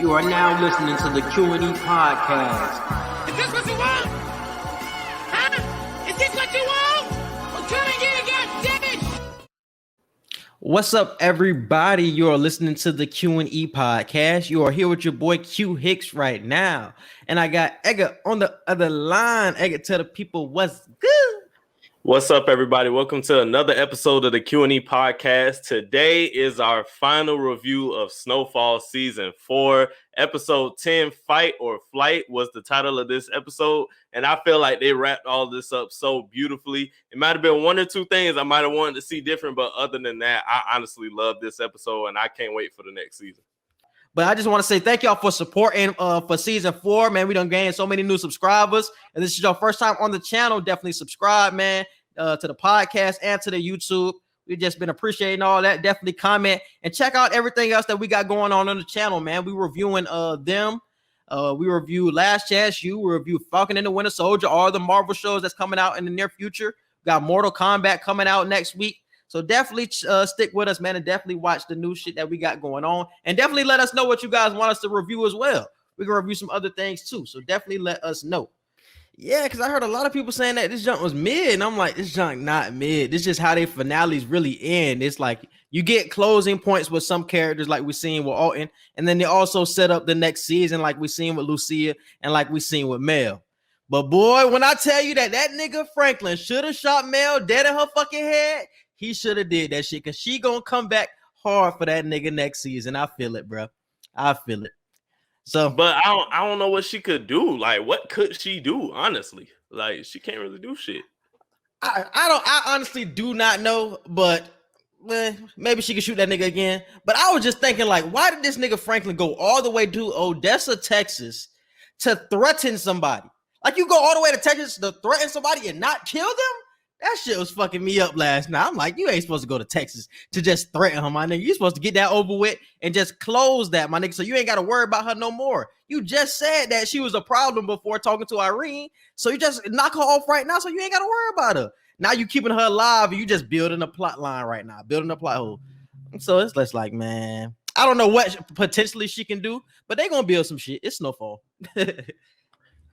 You are now listening to the Q&E Podcast. Is this what you want? Huh? Is this what you want? Well, come and get it, goddammit! What's up, everybody? You are listening to the Q&E Podcast. You are here with your boy Q Hicks right now. And I got Edgar on the other line. Edgar, tell the people what's good. What's up, everybody? Welcome to another episode of the Q&E Podcast. Today is our final review of Snowfall Season 4. Episode 10, Fight or Flight, was the title of this episode. And I feel like they wrapped all this up so beautifully. It might have been one or two things I might have wanted to see different, but other than that, I honestly love this episode, and I can't wait for the next season. But I just want to say thank y'all for supporting for season 4, man. We done gained so many new subscribers. And this is your first time on the channel. Definitely subscribe, man, to the podcast and to the YouTube. We've just been appreciating all that. Definitely comment and check out everything else that we got going on the channel, man. We reviewing them. We reviewed Last Chance U. We reviewed Falcon and the Winter Soldier, all the Marvel shows that's coming out in the near future. We got Mortal Kombat coming out next week. So definitely stick with us, man, and definitely watch the new shit that we got going on. And definitely let us know what you guys want us to review as well. We can review some other things too. So definitely let us know. Yeah, because I heard a lot of people saying that this junk was mid. And I'm like, this junk not mid. This is just how they finales really end. It's like you get closing points with some characters like we seen with Alton. And then they also set up the next season like we seen with Lucia and like we seen with Mel. But boy, when I tell you that nigga Franklin should have shot Mel dead in her fucking head, he should have did that shit because she gonna come back hard for that nigga next season. I feel it, bro. I feel it. So, but I don't know what she could do. Like, what could she do? Honestly, like, she can't really do shit. I honestly do not know, but maybe she could shoot that nigga again. But I was just thinking, like, why did this nigga Franklin go all the way to Odessa, Texas, to threaten somebody? Like, you go all the way to Texas to threaten somebody and not kill them? That shit was fucking me up last night. I'm like, you ain't supposed to go to Texas to just threaten her, my nigga. You supposed to get that over with and just close that, my nigga, so you ain't got to worry about her no more. You just said that she was a problem before talking to Irene, so you just knock her off right now so you ain't got to worry about her. Now you keeping her alive and you just building a plot line right now, building a plot hole. So it's just like, man, I don't know what potentially she can do, but they going to build some shit. It's Snowfall.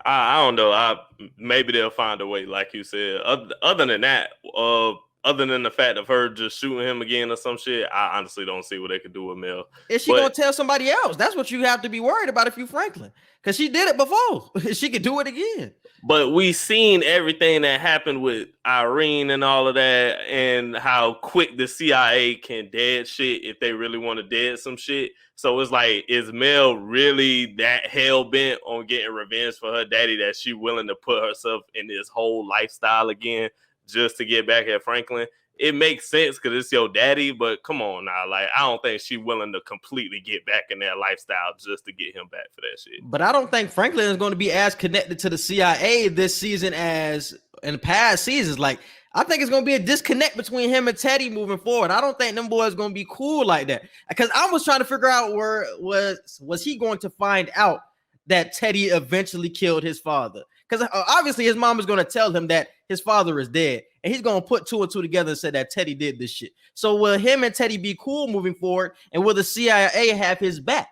I don't know. Maybe they'll find a way, like you said. Other than that, other than the fact of her just shooting him again or some shit, I honestly don't see what they could do with Mel. Is she gonna tell somebody else? That's what you have to be worried about if you Franklin, because she did it before. She could do it again. But we seen everything that happened with Irene and all of that, and how quick the CIA can dead shit if they really want to dead some shit. So it's like, is Mel really that hell bent on getting revenge for her daddy that she willing to put herself in this whole lifestyle again just to get back at Franklin? It makes sense because it's your daddy, but come on now. Like, I don't think she's willing to completely get back in that lifestyle just to get him back for that shit. But I don't think Franklin is going to be as connected to the CIA this season as in past seasons. Like, I think it's going to be a disconnect between him and Teddy moving forward. I don't think them boys going to be cool like that. Because I was trying to figure out where was he going to find out that Teddy eventually killed his father? Because obviously his mom is going to tell him that his father is dead. And he's going to put two and two together and say that Teddy did this shit. So will him and Teddy be cool moving forward? And will the CIA have his back?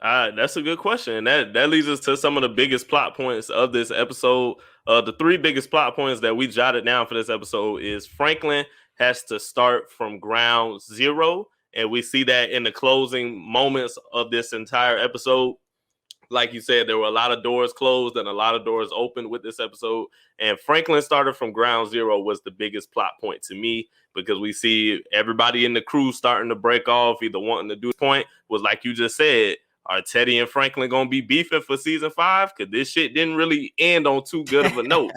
That's a good question. That leads us to some of the biggest plot points of this episode. The three biggest plot points that we jotted down for this episode is Franklin has to start from ground zero. And we see that in the closing moments of this entire episode. Like you said, there were a lot of doors closed and a lot of doors opened with this episode. And Franklin started from ground zero was the biggest plot point to me, because we see everybody in the crew starting to break off, either wanting to do point was like you just said. Are Teddy and Franklin going to be beefing for season 5? Because this shit didn't really end on too good of a note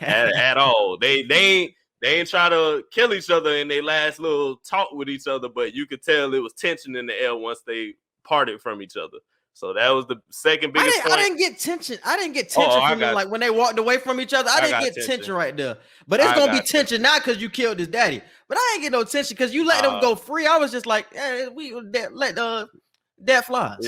at all. They ain't try to kill each other in their last little talk with each other, but you could tell it was tension in the air once they parted from each other. So that was the second biggest point. I didn't get tension. From them, like when they walked away from each other. I didn't get tension right there. But it's going to be tension now because you killed his daddy. But I ain't get no tension because you let them go free. I was just like, we let that flies.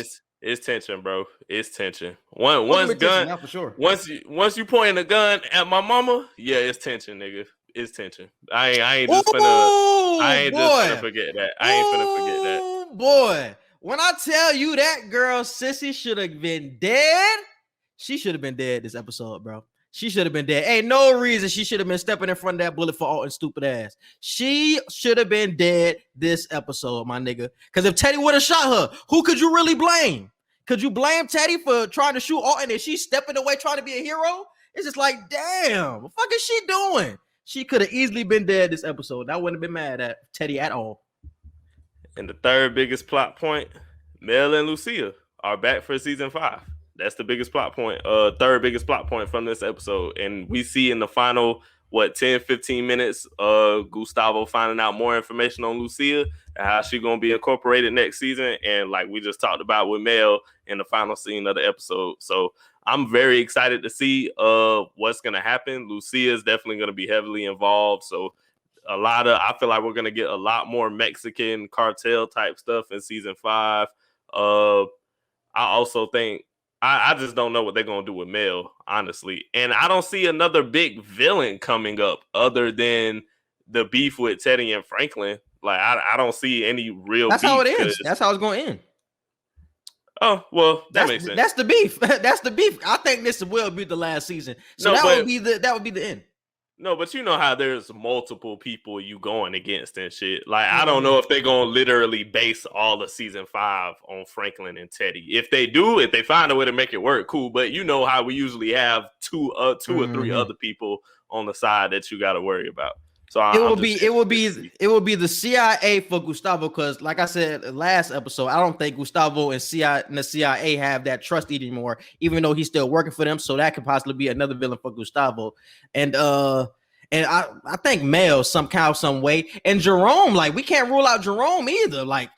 It's tension, bro. It's tension. Once gun, for sure. Once you pointing a gun at my mama, yeah, it's tension, nigga. It's tension. I ain't just finna forget that. I ain't finna forget that. Boy, When I tell you that girl Sissy should have been dead, she should have been dead this episode, bro. She should have been dead. Ain't no reason she should have been stepping in front of that bullet for Alton's stupid ass. She should have been dead this episode, my nigga. Because if Teddy would have shot her, who could you really blame? Could you blame Teddy for trying to shoot Alton and she's stepping away trying to be a hero? It's just like, damn, what the fuck is she doing? She could have easily been dead this episode. I wouldn't have been mad at Teddy at all. And the third biggest plot point, Mel and Lucia are back for season 5. That's the biggest plot point, third biggest plot point from this episode. And we see in the final, 10, 15 minutes, Gustavo finding out more information on Lucia and how she's going to be incorporated next season. And like we just talked about with Mel in the final scene of the episode. So I'm very excited to see what's going to happen. Lucia is definitely going to be heavily involved. So I feel like we're going to get a lot more Mexican cartel type stuff in season 5. I also think, I just don't know what they're going to do with Mel, honestly. And I don't see another big villain coming up other than the beef with Teddy and Franklin. Like, I don't see any real That's beef. how it is. That's how it's going to end. Oh, well, that makes sense. That's the beef. That's the beef. I think this will be the last season. So that would be the end. No, but you know how there's multiple people you going against and shit. Like, I don't know if they're going to literally base all of season 5 on Franklin and Teddy. If they do, if they find a way to make it work, cool. But you know how we usually have two or three other people on the side that you got to worry about. So it will be the CIA for Gustavo, because like I said last episode, I don't think Gustavo and the CIA have that trust anymore, even though he's still working for them. So that could possibly be another villain for Gustavo. And I think Mel somehow, some way. And Jerome, like, we can't rule out Jerome either. Like,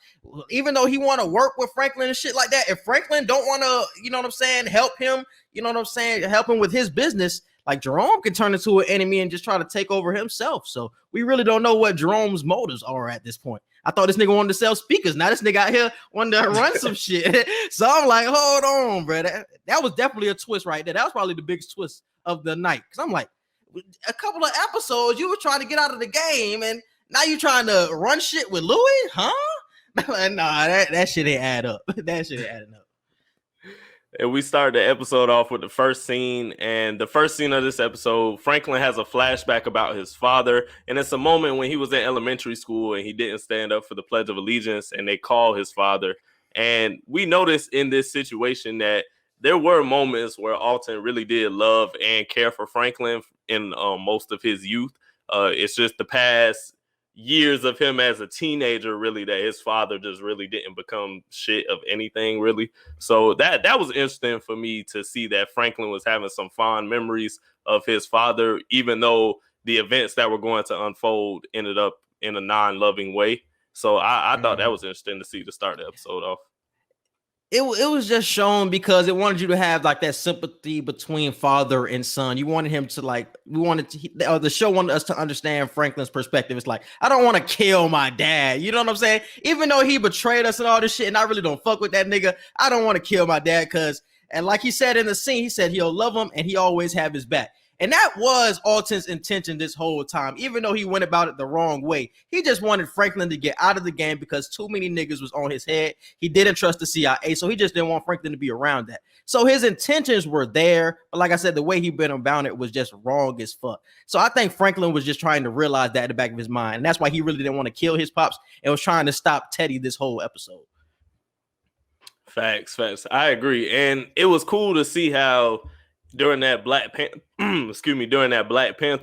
even though he want to work with Franklin and shit like that, if Franklin don't want to, you know what I'm saying, help him, you know what I'm saying, help him with his business, like, Jerome can turn into an enemy and just try to take over himself. So we really don't know what Jerome's motives are at this point. I thought this nigga wanted to sell speakers. Now this nigga out here wanted to run some shit. So I'm like, hold on, bro. That was definitely a twist right there. That was probably the biggest twist of the night. Because I'm like, a couple of episodes, you were trying to get out of the game, and now you trying to run shit with Louie? Huh? Nah, that shit ain't add up. That shit ain't adding up. And we start the episode off with the first scene. And the first scene of this episode, Franklin has a flashback about his father. And it's a moment when he was in elementary school and he didn't stand up for the Pledge of Allegiance, and they call his father. And we noticed in this situation that there were moments where Alton really did love and care for Franklin in most of his youth. It's just the past years of him as a teenager, really, that his father just really didn't become shit of anything, really. So that was interesting for me to see that Franklin was having some fond memories of his father, even though the events that were going to unfold ended up in a non-loving way. So I thought that was interesting to see to start the episode off. It was just shown because it wanted you to have like that sympathy between father and son. You wanted him to the show wanted us to understand Franklin's perspective. It's like, I don't want to kill my dad. You know what I'm saying? Even though he betrayed us and all this shit, and I really don't fuck with that nigga, I don't want to kill my dad and like he said in the scene, he said he'll love him and he always have his back. And that was Alton's intention this whole time, even though he went about it the wrong way. He just wanted Franklin to get out of the game because too many niggas was on his head. He didn't trust the CIA, so he just didn't want Franklin to be around that. So his intentions were there, but like I said, the way he been about it was just wrong as fuck. So I think Franklin was just trying to realize that in the back of his mind, and that's why he really didn't want to kill his pops and was trying to stop Teddy this whole episode. Facts. I agree. And it was cool to see how during that Black Panther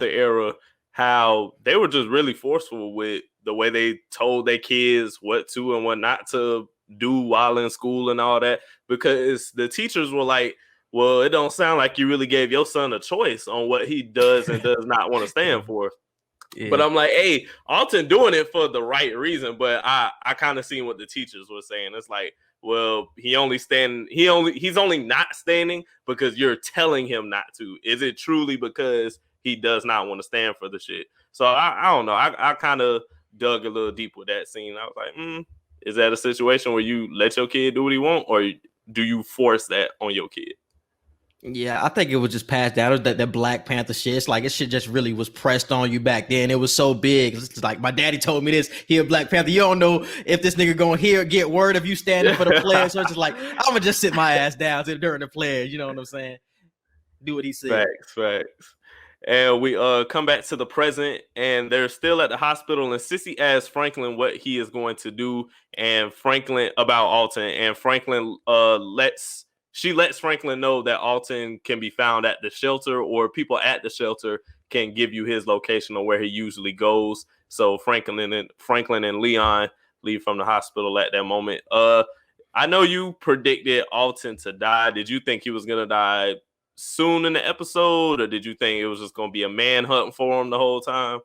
era, how they were just really forceful with the way they told their kids what to and what not to do while in school and all that, because the teachers were like, well, it don't sound like you really gave your son a choice on what he does and does not want to stand for. Yeah. But I'm like, hey, Alton doing it for the right reason. But I kind of seen what the teachers were saying. It's like, well, he's only not standing because you're telling him not to. Is it truly because he does not want to stand for the shit? So I don't know. I kind of dug a little deep with that scene. I was like, is that a situation where you let your kid do what he want, or do you force that on your kid? Yeah, I think it was just passed down. It was that Black Panther shit. It's like it shit just really was pressed on you back then. It was so big. It's just like my daddy told me this. He a Black Panther. You don't know if this nigga gonna get word if you standing for the pledge. So it's just like I'm gonna just sit my ass down during the pledge. You know what I'm saying? Do what he said. Facts. And we come back to the present, and they're still at the hospital. And Sissy asks Franklin what he is going to do, and Franklin about Alton. And Franklin lets Franklin know that Alton can be found at the shelter, or people at the shelter can give you his location or where he usually goes. So Franklin and Leon leave from the hospital at that moment. I know you predicted Alton to die. Did you think he was gonna die soon in the episode, or did you think it was just going to be a manhunt for him the whole time?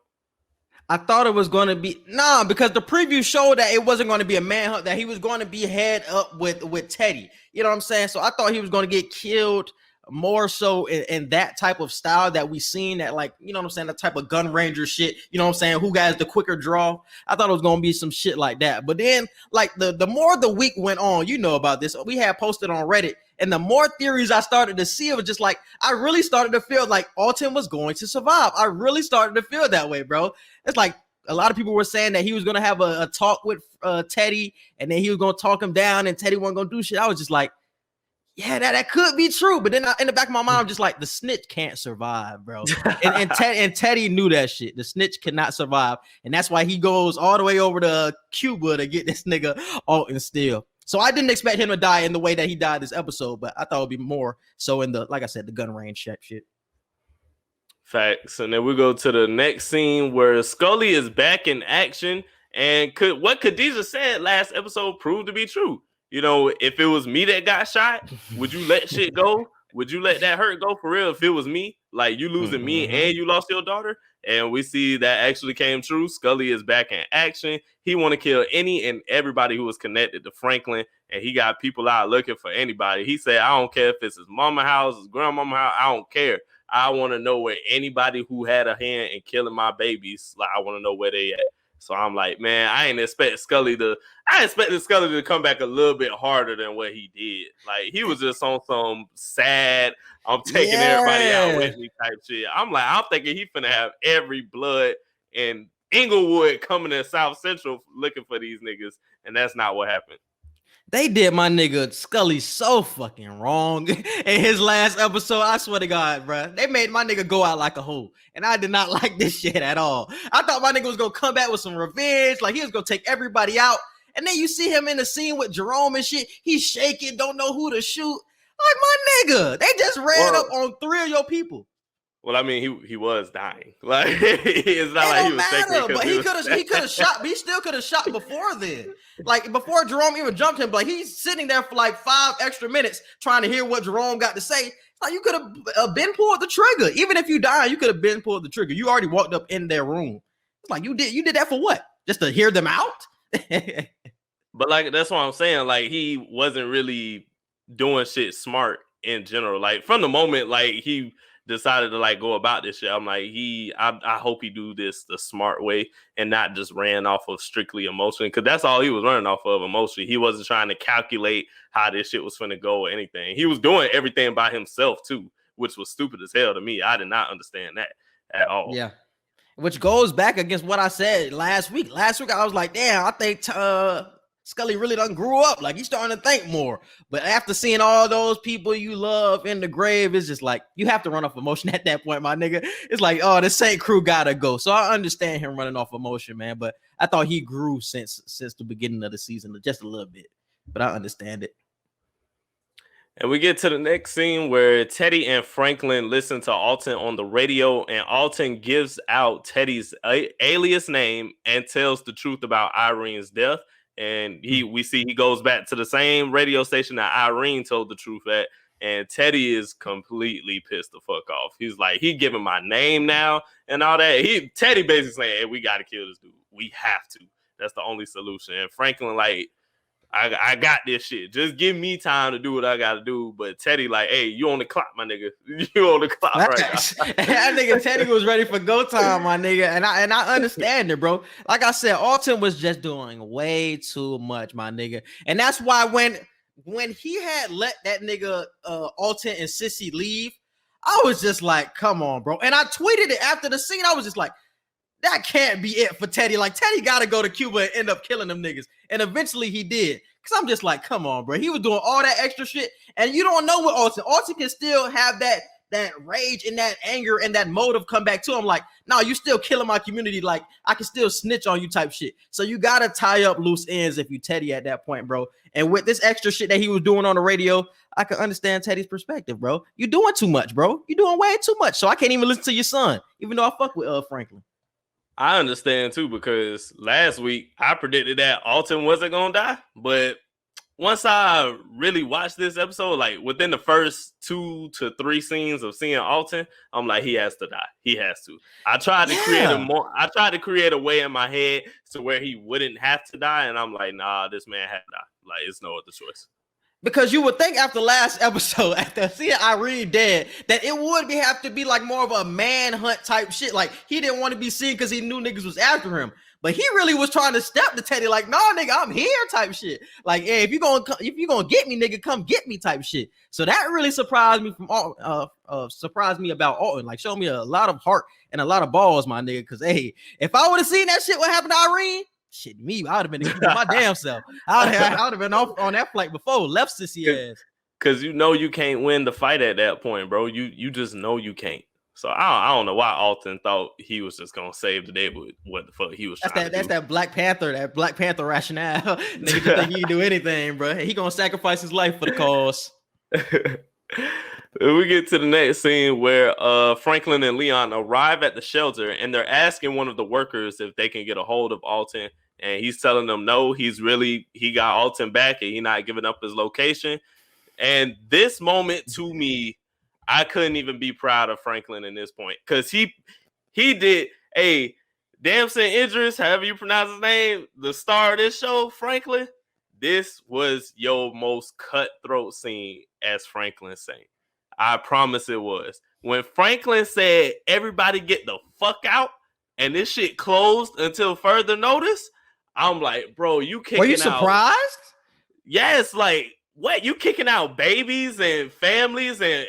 I thought it was going to be because the preview showed that it wasn't going to be a manhunt, that he was going to be head up with Teddy. You know what I'm saying? So I thought he was going to get killed more so in that type of style that we seen, that, like, you know what I'm saying, that type of gun ranger shit. You know what I'm saying? Who has the quicker draw? I thought it was going to be some shit like that. But then, like, the more the week went on, you know about this, we had posted on Reddit, and the more theories I started to see, it was just like, I really started to feel like Alton was going to survive. I really started to feel that way, bro. It's like a lot of people were saying that he was going to have a talk with Teddy, and then he was going to talk him down, and Teddy wasn't going to do shit. I was just like, yeah, that could be true. But then in the back of my mind, I'm just like, the snitch can't survive, bro. and Teddy knew that shit. The snitch cannot survive. And that's why he goes all the way over to Cuba to get this nigga Alton still. So I didn't expect him to die in the way that he died this episode, but I thought it would be more so in the, like I said, the gun range shit. Facts. And then we go to the next scene where Scully is back in action. And what Khadijah said last episode proved to be true. You know, if it was me that got shot, would you let shit go? Would you let that hurt go for real? If it was me, like you losing me and you lost your daughter, and we see that actually came true. Scully is back in action. He want to kill any and everybody who was connected to Franklin, and he got people out looking for anybody. He said, I don't care if it's his mama house, his grandmama house, I don't care. I want to know where anybody who had a hand in killing my babies, like I want to know where they at. So I'm like, man, I expected Scully to come back a little bit harder than what he did. Like, he was just on some sad, I'm taking everybody out with me type shit. I'm like, I'm thinking he finna have every blood in Inglewood coming to South Central looking for these niggas, and that's not what happened. They did my nigga Scully so fucking wrong in his last episode. I swear to God, bro. They made my nigga go out like a hoe. And I did not like this shit at all. I thought my nigga was going to come back with some revenge. Like, he was going to take everybody out. And then you see him in the scene with Jerome and shit. He's shaking, don't know who to shoot. Like, my nigga, they just ran up on 3 of your people. Well, I mean, he was dying. Like, it's not like he was shaking. But he could have shot. But he still could have shot before then. Like, before Jerome even jumped him, like, he's sitting there for like 5 extra minutes trying to hear what Jerome got to say. Like, you could have been pulled the trigger. Even if you die, you could have been pulled the trigger. You already walked up in their room. It's like, you did that for what? Just to hear them out? But like, that's what I'm saying. Like, he wasn't really doing shit smart in general. Like, from the moment, like, he decided to like go about this shit, I'm like, I hope he do this the smart way and not just ran off of strictly emotion, because that's all he was running off of, emotion. He wasn't trying to calculate how this shit was finna go or anything. He was doing everything by himself too, which was stupid as hell to me. I did not understand that at all. Yeah, which goes back against what I said last week. Last week I was like, damn, I think Scully really done grew up. Like, he's starting to think more. But after seeing all those people you love in the grave, it's just like, you have to run off emotion at that point, my nigga. It's like, oh, the Saint crew gotta go. So I understand him running off emotion, man. But I thought he grew since the beginning of the season, just a little bit. But I understand it. And we get to the next scene where Teddy and Franklin listen to Alton on the radio, and Alton gives out Teddy's alias name and tells the truth about Irene's death. And we see he goes back to the same radio station that Irene told the truth at, and Teddy is completely pissed the fuck off. He's like, he giving my name now and all that. Teddy basically saying, hey, we gotta kill this dude. We have to. That's the only solution. And Franklin like, I got this shit. Just give me time to do what I got to do. But Teddy like, hey, you on the clock, my nigga. You on the clock right now. That nigga Teddy was ready for go time, my nigga. And I understand it, bro. Like I said, Alton was just doing way too much, my nigga. And that's why when when he had let that nigga Alton and Sissy leave, I was just like, come on, bro. And I tweeted it after the scene. I was just like, that can't be it for Teddy. Like, Teddy got to go to Cuba and end up killing them niggas. And eventually he did. Because I'm just like, come on, bro. He was doing all that extra shit. And you don't know what Alton. Alton can still have that rage and that anger and that motive come back to him. Like, no, you still killing my community. Like, I can still snitch on you type shit. So you got to tie up loose ends if you Teddy at that point, bro. And with this extra shit that he was doing on the radio, I can understand Teddy's perspective, bro. You doing too much, bro. You doing way too much. So I can't even listen to your son, even though I fuck with Franklin. I understand too, because last week I predicted that Alton wasn't gonna die, but once I really watched this episode, like within the first 2 to 3 scenes of seeing Alton, I'm like, he has to die. He has to. I tried to create a way in my head to where he wouldn't have to die, and I'm like, nah, this man had to die. Like, it's no other choice. Because you would think after last episode, after seeing Irene dead, that it would have to be like more of a manhunt type shit. Like, he didn't want to be seen because he knew niggas was after him. But he really was trying to step to Teddy, like, no, nigga, I'm here type shit. Like, hey, if you gonna get me, nigga, come get me type shit. So that really surprised me surprised me about Alton. Like, showed me a lot of heart and a lot of balls, my nigga. Because, hey, if I would have seen that shit, what happened to Irene? Shit, me, I would have been my damn self. I would have been off on that flight before, left sissy ass. Because you know you can't win the fight at that point, bro. You just know you can't. So I don't know why Alton thought he was just gonna save the day, but what the fuck he was trying to do. That's that Black Panther rationale. Nigga think he can do anything, bro. He gonna sacrifice his life for the cause. We get to the next scene where Franklin and Leon arrive at the shelter, and they're asking one of the workers if they can get a hold of Alton. And he's telling them no, he got Alton back and he's not giving up his location. And this moment to me, I couldn't even be proud of Franklin in this point. Because he did a Damson Idris, however you pronounce his name, the star of this show, Franklin. This was your most cutthroat scene, as Franklin saying. I promise it was. When Franklin said, everybody get the fuck out, and this shit closed until further notice, I'm like, bro, you kicking out. Were you surprised? Yes, like, what? You kicking out babies and families and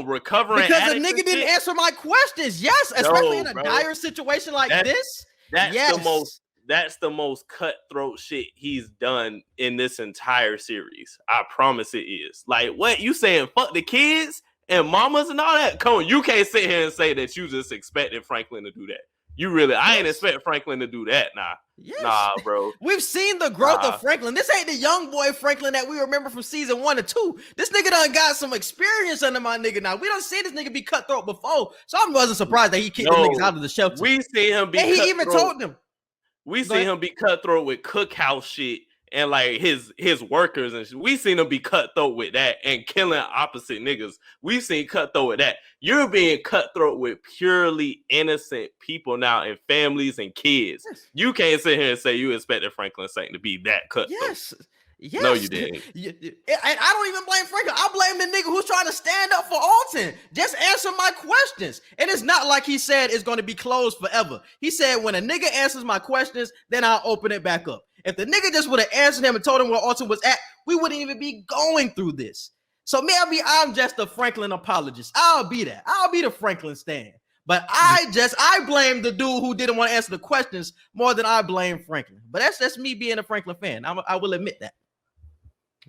recovering because the nigga didn't answer my questions. Yes, especially in a dire situation like this. That's the most cutthroat shit he's done in this entire series. I promise it is. Like, what? You saying fuck the kids and mamas and all that? Come on, you can't sit here and say that you just expected Franklin to do that. You really, I ain't expect Franklin to do that. Nah, bro. We've seen the growth of Franklin. This ain't the young boy Franklin that we remember from season 1 and 2. This nigga done got some experience under my nigga now. We done seen this nigga be cutthroat before, so I wasn't surprised that he kicked the niggas out of the shelter. We see him be. And he even told them. We see him be cutthroat with cookhouse shit and like his workers and shit. We seen him be cutthroat with that and killing opposite niggas. We've seen cutthroat with that. You're being cutthroat with purely innocent people now and families and kids. Yes. You can't sit here and say you expected Franklin Saint to be that cutthroat. Yes. No, you didn't. I don't even blame Franklin. I blame the nigga who's trying to stand up for Alton. Just answer my questions. And it's not like he said it's going to be closed forever. He said when a nigga answers my questions, then I'll open it back up. If the nigga just would have answered him and told him where Alton was at, we wouldn't even be going through this. So maybe I'm just a Franklin apologist. I'll be that. I'll be the Franklin stan. But I blame the dude who didn't want to answer the questions more than I blame Franklin. But that's me being a Franklin fan. I will admit that.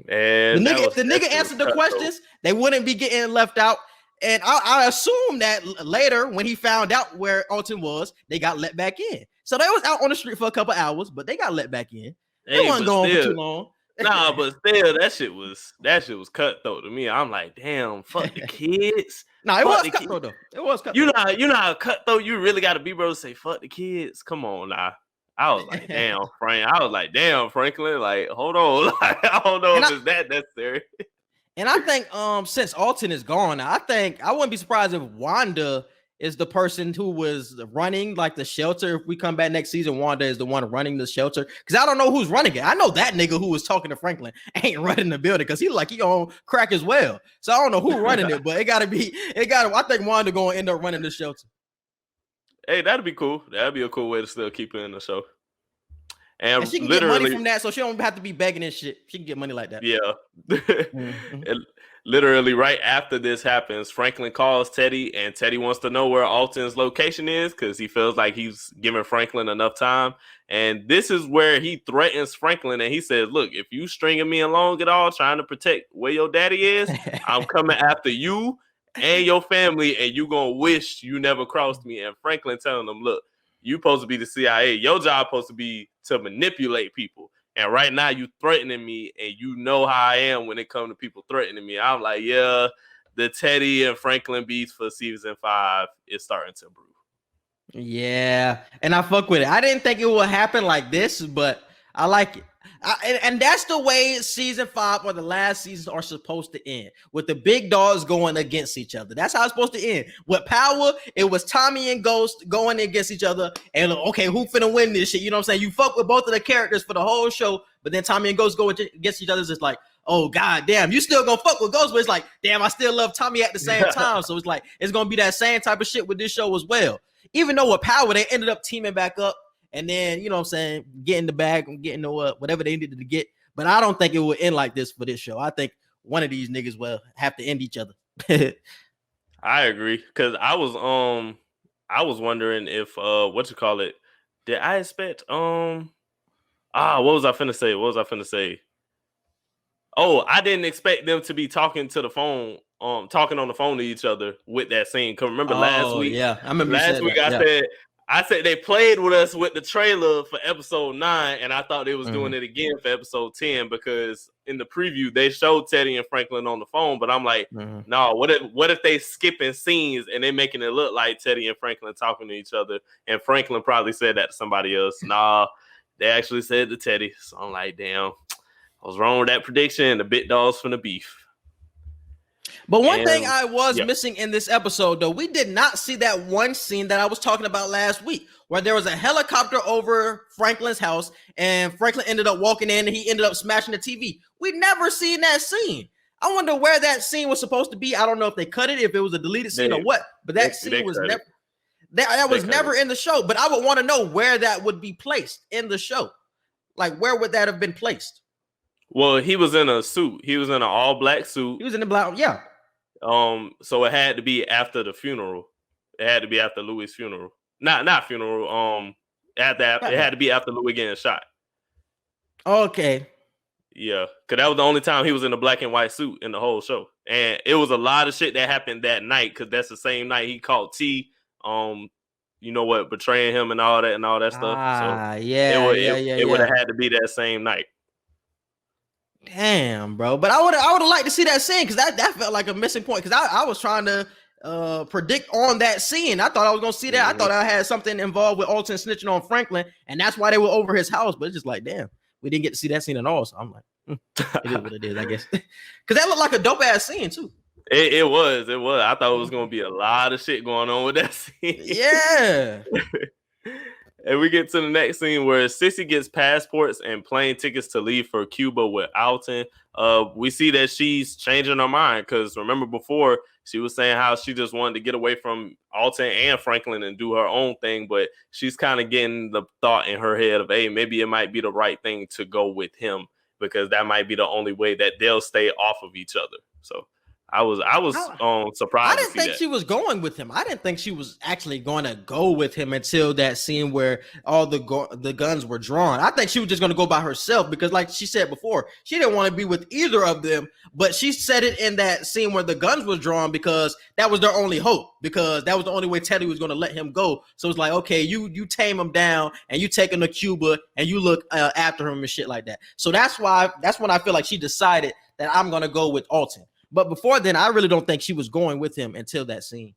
And if the nigga answered the questions, they wouldn't be getting left out. And I assume that later, when he found out where Alton was, they got let back in. So they was out on the street for a couple hours, but they got let back in. They wasn't going for too long. Nah, but still, that shit was cutthroat to me. I'm like, damn, fuck the kids. No, it was cutthroat though. It was cutthroat. You know how cutthroat you really got to be, bro. To say fuck the kids. Come on, now. I was like, damn, Frank. I was like, damn, Franklin. Like, hold on. Like, I don't know if it's that necessary. And I think, since Alton is gone, I wouldn't be surprised if Wanda is the person who was running like the shelter. If we come back next season, Wanda is the one running the shelter. Because I don't know who's running it. I know that nigga who was talking to Franklin ain't running the building because he on crack as well. So I don't know who running it, but I think Wanda gonna end up running the shelter. Hey, that'd be cool. That'd be a cool way to still keep it in the show. And she can get money from that, so she don't have to be begging and shit. She can get money like that. Yeah. Mm-hmm. Literally right after this happens, Franklin calls Teddy, and Teddy wants to know where Alton's location is because he feels like he's giving Franklin enough time. And this is where he threatens Franklin, and he says, look, if you stringing me along at all, trying to protect where your daddy is, I'm coming after you and your family, and you gonna wish you never crossed me. And Franklin telling him, look, you supposed to be the CIA. Your job supposed to be to manipulate people. And right now you threatening me, and you know how I am when it comes to people threatening me. I'm like, yeah, the Teddy and Franklin beef for season 5 is starting to brew. Yeah, and I fuck with it. I didn't think it would happen like this, but I like it. And that's the way season 5 or the last seasons are supposed to end, with the big dogs going against each other. That's how it's supposed to end. With Power, it was Tommy and Ghost going against each other, and look, okay, who finna win this shit? You know what I'm saying? You fuck with both of the characters for the whole show, but then Tommy and Ghost go against each other. It's like, oh god damn, you still gonna fuck with Ghost, but it's like, damn, I still love Tommy at the same time. So it's like, it's gonna be that same type of shit with this show as well. Even though with Power, they ended up teaming back up. And then, you know what I'm saying, getting the bag and getting the whatever they needed to get. But I don't think it will end like this for this show. I think one of these niggas will have to end each other. I agree. Because I was wondering if did I expect what was I finna say? Oh, I didn't expect them to be talking to the phone, talking on the phone to each other with that scene. Cause remember last week? Yeah, I remember last week I said they played with us with the trailer for episode 9, and I thought they was doing it again for episode 10 because in the preview they showed Teddy and Franklin on the phone. But I'm like, no, what if they skipping scenes and they making it look like Teddy and Franklin talking to each other? And Franklin probably said that to somebody else. Nah, they actually said to Teddy. So I'm like, damn, I was wrong with that prediction. The big dogs from the beef. But one thing I was missing in this episode, though, we did not see that one scene that I was talking about last week, where there was a helicopter over Franklin's house, and Franklin ended up walking in, and he ended up smashing the TV. We never seen that scene. I wonder where that scene was supposed to be. I don't know if they cut it, if it was a deleted scene or what, but that scene was never that was never in the show. But I would want to know where that would be placed in the show. Like, where would that have been placed? Well, he was in a suit. He was in an all-black suit. He was in the black, yeah. So it had to be after the funeral. It had to be after Louie's funeral. Not funeral. It had to be after Louie getting shot. Okay. Yeah, because that was the only time he was in a black and white suit in the whole show. And it was a lot of shit that happened that night, because that's the same night he caught T, betraying him and all that stuff. So it would have had to be that same night. Damn, bro. But I would have liked to see that scene, because that felt like a missing point, because I was trying to predict on that scene. I thought I was gonna see that. I thought I had something involved with Alton snitching on Franklin, and that's why they were over his house. But it's just like, damn, we didn't get to see that scene at all. So I'm like, it is what it is, I guess. Because that looked like a dope ass scene too. It was. I thought it was gonna be a lot of shit going on with that scene. Yeah. And we get to the next scene where Sissy gets passports and plane tickets to leave for Cuba with Alton. We see that she's changing her mind, because remember before she was saying how she just wanted to get away from Alton and Franklin and do her own thing, but she's kind of getting the thought in her head of, hey, maybe it might be the right thing to go with him, because that might be the only way that they'll stay off of each other. So I was surprised. I didn't think she was going with him. I didn't think she was actually going to go with him until that scene where all the guns were drawn. I think she was just going to go by herself, because like she said before, she didn't want to be with either of them, but she said it in that scene where the guns was drawn because that was their only hope, because that was the only way Teddy was going to let him go. So it's like, okay, you tame him down and you take him to Cuba and you look after him and shit like that. So that's when I feel like she decided that I'm going to go with Alton. But before then, I really don't think she was going with him until that scene.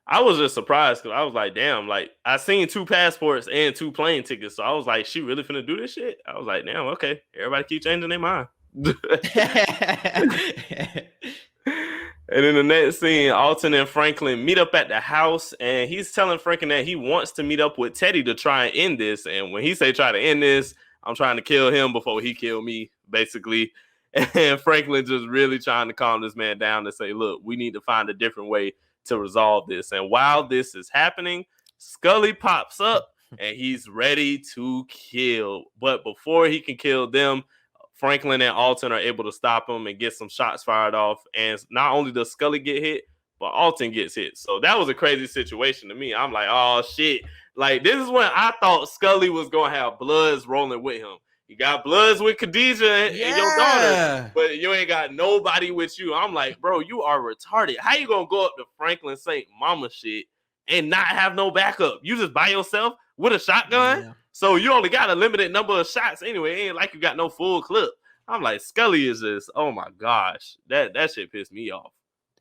I was just surprised, because I was like, damn, like I seen 2 passports and 2 plane tickets. So I was like, she really finna do this shit? I was like, damn, okay. Everybody keep changing their mind. And in the next scene, Alton and Franklin meet up at the house, and he's telling Franklin that he wants to meet up with Teddy to try and end this. And when he say try to end this, I'm trying to kill him before he kill me, basically. And Franklin just really trying to calm this man down and say, look, we need to find a different way to resolve this. And while this is happening, Scully pops up and he's ready to kill. But before he can kill them, Franklin and Alton are able to stop him and get some shots fired off. And not only does Scully get hit, but Alton gets hit. So that was a crazy situation to me. I'm like, oh shit. Like, this is when I thought Scully was gonna have Bloods rolling with him. You got Bloods with Khadijah and your daughter, but you ain't got nobody with you. I'm like, bro, you are retarded. How you gonna go up to Franklin St. Mama shit and not have no backup? You just by yourself with a shotgun? Yeah. So you only got a limited number of shots anyway. It ain't like you got no full clip. I'm like, Scully is just, oh my gosh. That shit pissed me off.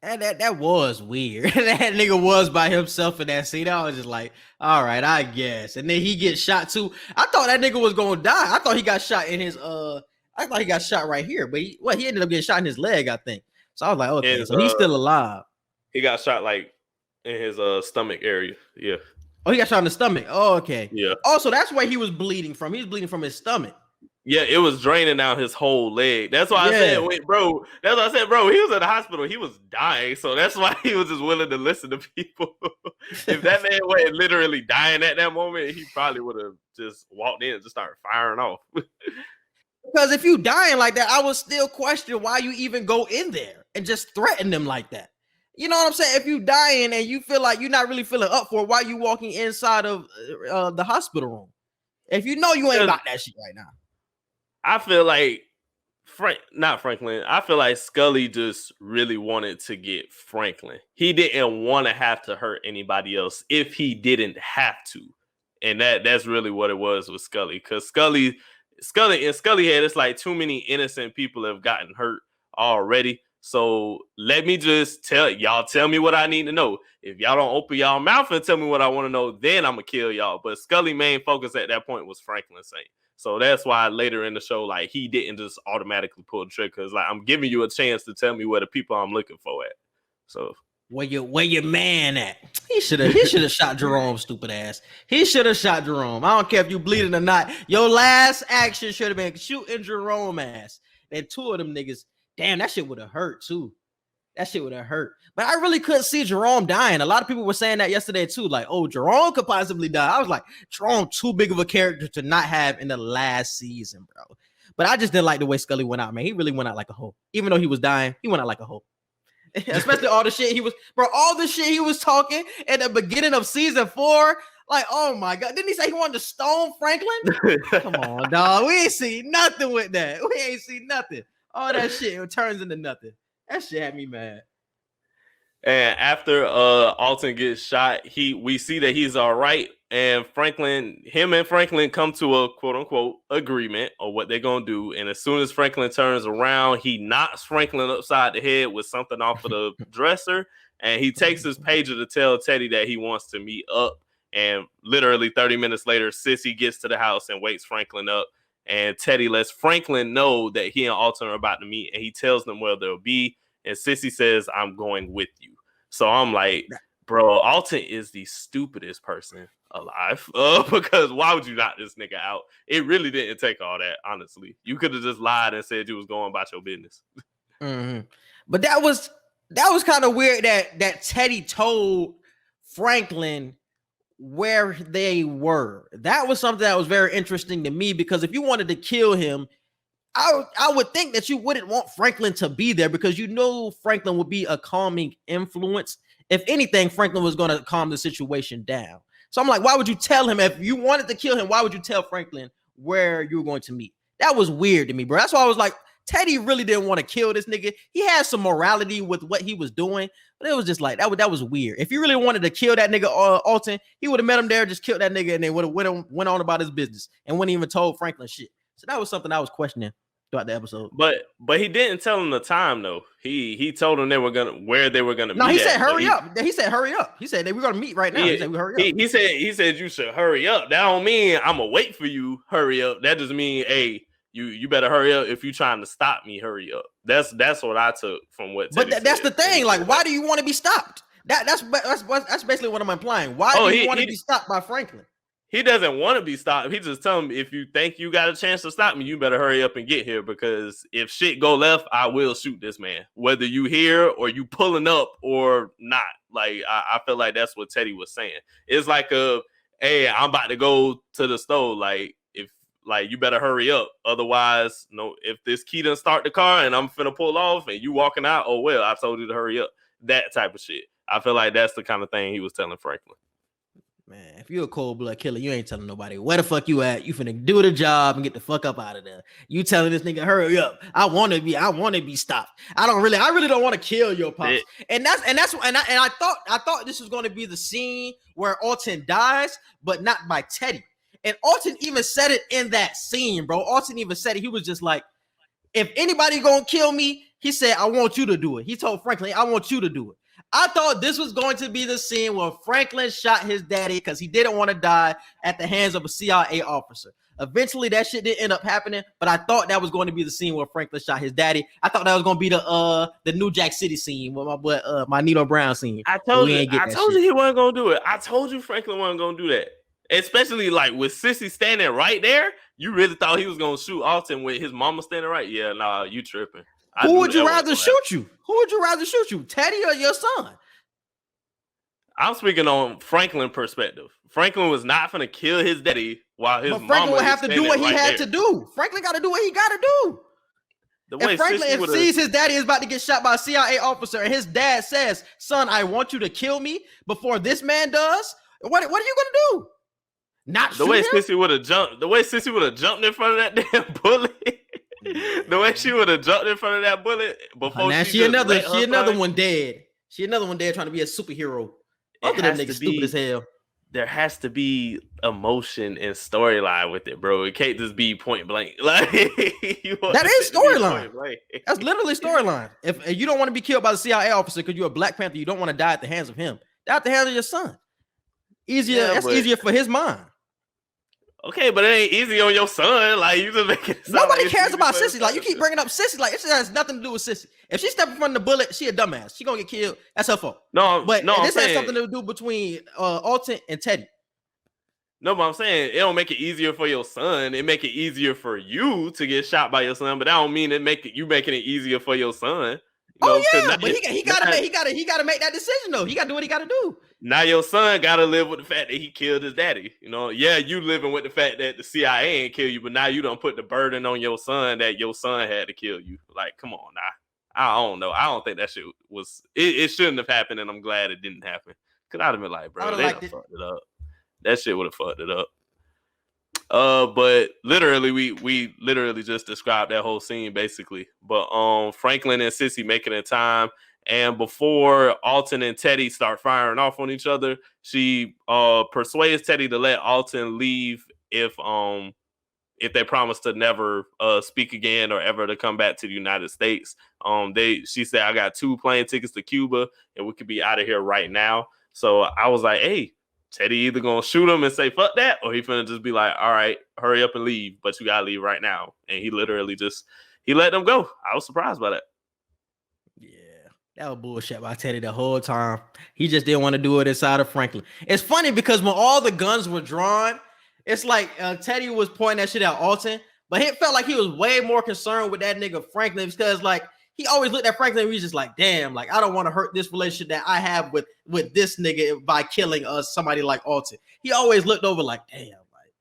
That was weird. That nigga was by himself in that scene. I was just like, all right, I guess. And then he gets shot too. I thought that nigga was gonna die. I thought he got shot in his I thought he got shot right here, but he ended up getting shot in his leg, I think. So I was like, okay, so he's still alive. He got shot like in his stomach area. Yeah. Oh, he got shot in the stomach. Oh, okay. Yeah. Also, that's where he was bleeding from. He was bleeding from his stomach. Yeah, it was draining out his whole leg. That's why I said, wait, bro. That's why I said, bro, he was at the hospital. He was dying. So that's why he was just willing to listen to people. If that man wasn't literally dying at that moment, he probably would have just walked in and just started firing off. Because if you dying like that, I would still question why you even go in there and just threaten them like that. You know what I'm saying? If you dying and you feel like you're not really feeling up for it, why you walking inside of the hospital room? If you know you ain't got that shit right now. I feel like not Franklin. I feel like Scully just really wanted to get Franklin. He didn't want to have to hurt anybody else if he didn't have to. And that's really what it was with Scully. Because Scully head, it's like too many innocent people have gotten hurt already. So let me just tell me what I need to know. If y'all don't open y'all mouth and tell me what I want to know, then I'm gonna kill y'all. But Scully's main focus at that point was Franklin Saint. So that's why later in the show, like, he didn't just automatically pull the trigger. Because, like, I'm giving you a chance to tell me where the people I'm looking for at. So where your man at? He should have shot Jerome, stupid ass. He should have shot Jerome. I don't care if you bleeding or not. Your last action should have been shooting Jerome ass. And two of them niggas, damn, that shit would have hurt too. That shit would have hurt. But I really couldn't see Jerome dying. A lot of people were saying that yesterday too. Like, oh, Jerome could possibly die. I was like, Jerome too big of a character to not have in the last season, bro. But I just didn't like the way Scully went out, man. He really went out like a hoe. Even though he was dying, he went out like a hoe. Especially all the shit he was talking at the beginning of season 4. Like, oh my God. Didn't he say he wanted to stone Franklin? Come on, dog. We ain't seen nothing with that. We ain't seen nothing. All that shit, it turns into nothing. That shit had me mad. And after Alton gets shot, we see that he's all right. And him and Franklin come to a quote unquote agreement on what they're gonna do. And as soon as Franklin turns around, he knocks Franklin upside the head with something off of the dresser. And he takes his pager to tell Teddy that he wants to meet up. And literally 30 minutes later, Sissy gets to the house and wakes Franklin up. And Teddy lets Franklin know that he and Alton are about to meet. And he tells them where they'll be. And Sissy says, I'm going with you. So I'm like, bro, Alton is the stupidest person alive. Because why would you knock this nigga out? It really didn't take all that, honestly. You could have just lied and said you was going about your business. Mm-hmm. But that was kind of weird that Teddy told Franklin where they were. That was something that was very interesting to me, because if you wanted to kill him, I would think that you wouldn't want Franklin to be there, because you know Franklin would be a calming influence. If anything, Franklin was going to calm the situation down. So I'm like, why would you tell him? If you wanted to kill him, why would you tell Franklin where you were going to meet? That was weird to me, bro. That's why I was like, Teddy really didn't want to kill this nigga. He had some morality with what he was doing, but it was just like, that was weird. If he really wanted to kill that nigga Alton, he would have met him there, just killed that nigga, and then would have went on about his business and wouldn't even told Franklin shit. So that was something I was questioning throughout the episode. But he didn't tell him the time though. He told him where they were gonna meet. No, he said hurry up. He said hurry up. He said we're gonna meet right now. He said we hurry up. He said you should hurry up. That don't mean I'm gonna wait for you. Hurry up. That just mean, hey, you better hurry up. If you trying to stop me, hurry up. That's what I took from what. But that's the thing. Like, why do you want to be stopped? That's basically what I'm implying. Why do you want to be stopped by Franklin? He doesn't want to be stopped. He just tell him, if you think you got a chance to stop me, you better hurry up and get here, because if shit go left, I will shoot this man, whether you here or you pulling up or not. Like, I feel like that's what Teddy was saying. It's like hey, I'm about to go to the store. Like, if like you better hurry up. Otherwise, no, if this key doesn't start the car and I'm finna pull off and you walking out, oh well, I told you to hurry up. That type of shit. I feel like that's the kind of thing he was telling Franklin. Man, if you're a cold blood killer, you ain't telling nobody where the fuck you at. You finna do the job and get the fuck up out of there. You telling this nigga hurry up. I want to be stopped. I really don't want to kill your pops. And I thought this was going to be the scene where Alton dies, but not by Teddy. And Alton even said it in that scene, bro. Alton even said it. He was just like, if anybody gonna kill me, he said, I want you to do it. He told Franklin, I want you to do it. I thought this was going to be the scene where Franklin shot his daddy because he didn't want to die at the hands of a CIA officer. Eventually, that shit didn't end up happening, but I thought that was going to be the scene where Franklin shot his daddy. I thought that was going to be the New Jack City scene with my boy, Nino Brown scene. I told you he wasn't going to do it. I told you Franklin wasn't going to do that. Especially like with Sissy standing right there, you really thought he was going to shoot Alton with his mama standing right? Yeah, nah, you tripping. Who would you rather shoot you? Who would you rather shoot you, Teddy or your son? I'm speaking on Franklin's perspective. Franklin was not going to kill his daddy while his mama Franklin would have to do what he had to do. Franklin got to do what he got to do. If Franklin sees his daddy is about to get shot by a CIA officer and his dad says, son, I want you to kill me before this man does, what are you going to do? Not the way Sissy would have jumped. The way Sissy would have jumped in front of that damn bullet. The way she would have jumped in front of that bullet before she another one dead. She another one dead trying to be a superhero. Both of them niggas stupid as hell. There has to be emotion and storyline with it, bro. It can't just be point blank. Like that is storyline. That's literally storyline. If you don't want to be killed by the CIA officer because you're a Black Panther, you don't want to die at the hands of him. Die at the hands of your son. Easier for his mind. Okay, but it ain't easy on your son. Like you just make it. Nobody cares about Sissy. Like you keep bringing up Sissy. Like it has nothing to do with Sissy. If she steps in front of the bullet, she a dumbass. She gonna get killed. That's her fault. This has something to do between Alton and Teddy. No, but I'm saying it don't make it easier for your son. It make it easier for you to get shot by your son. But that don't mean you making it easier for your son. But he gotta make that decision though. He gotta do what he gotta do. Now your son gotta live with the fact that he killed his daddy. You know, yeah, you living with the fact that the CIA ain't kill you, but now you don't put the burden on your son that your son had to kill you. Like, come on, now. I don't know. I don't think that shit was. It shouldn't have happened, and I'm glad it didn't happen. Cause I'd have been like, bro, they done fucked it up. That shit would have fucked it up. But literally, we literally just described that whole scene basically. But Franklin and Sissy making it time, and before Alton and Teddy start firing off on each other, she persuades Teddy to let Alton leave if they promise to never speak again or ever to come back to the United States. She said, I got 2 plane tickets to Cuba and we could be out of here right now. So I was like, hey, Teddy either gonna shoot him and say fuck that, or he finna just be like, all right, hurry up and leave, but you gotta leave right now. And he literally he let them go. I was surprised by that. Yeah, that was bullshit by Teddy the whole time. He just didn't want to do it inside of Franklin. It's funny because when all the guns were drawn, it's like Teddy was pointing that shit at Alton, but it felt like he was way more concerned with that nigga Franklin because like he always looked at Franklin and he was just like, damn, like I don't want to hurt this relationship that I have with this nigga by killing somebody like Alton. He always looked over like, damn, like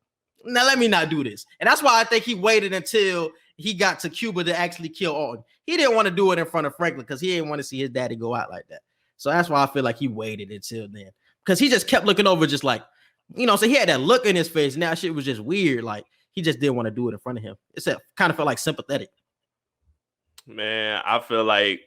now let me not do this. And that's why I think he waited until he got to Cuba to actually kill Alton. He didn't want to do it in front of Franklin because he didn't want to see his daddy go out like that. So that's why I feel like he waited until then because he just kept looking over just like, so he had that look in his face. And that shit was just weird. Like he just didn't want to do it in front of him. It kind of felt like sympathetic. Man, I feel like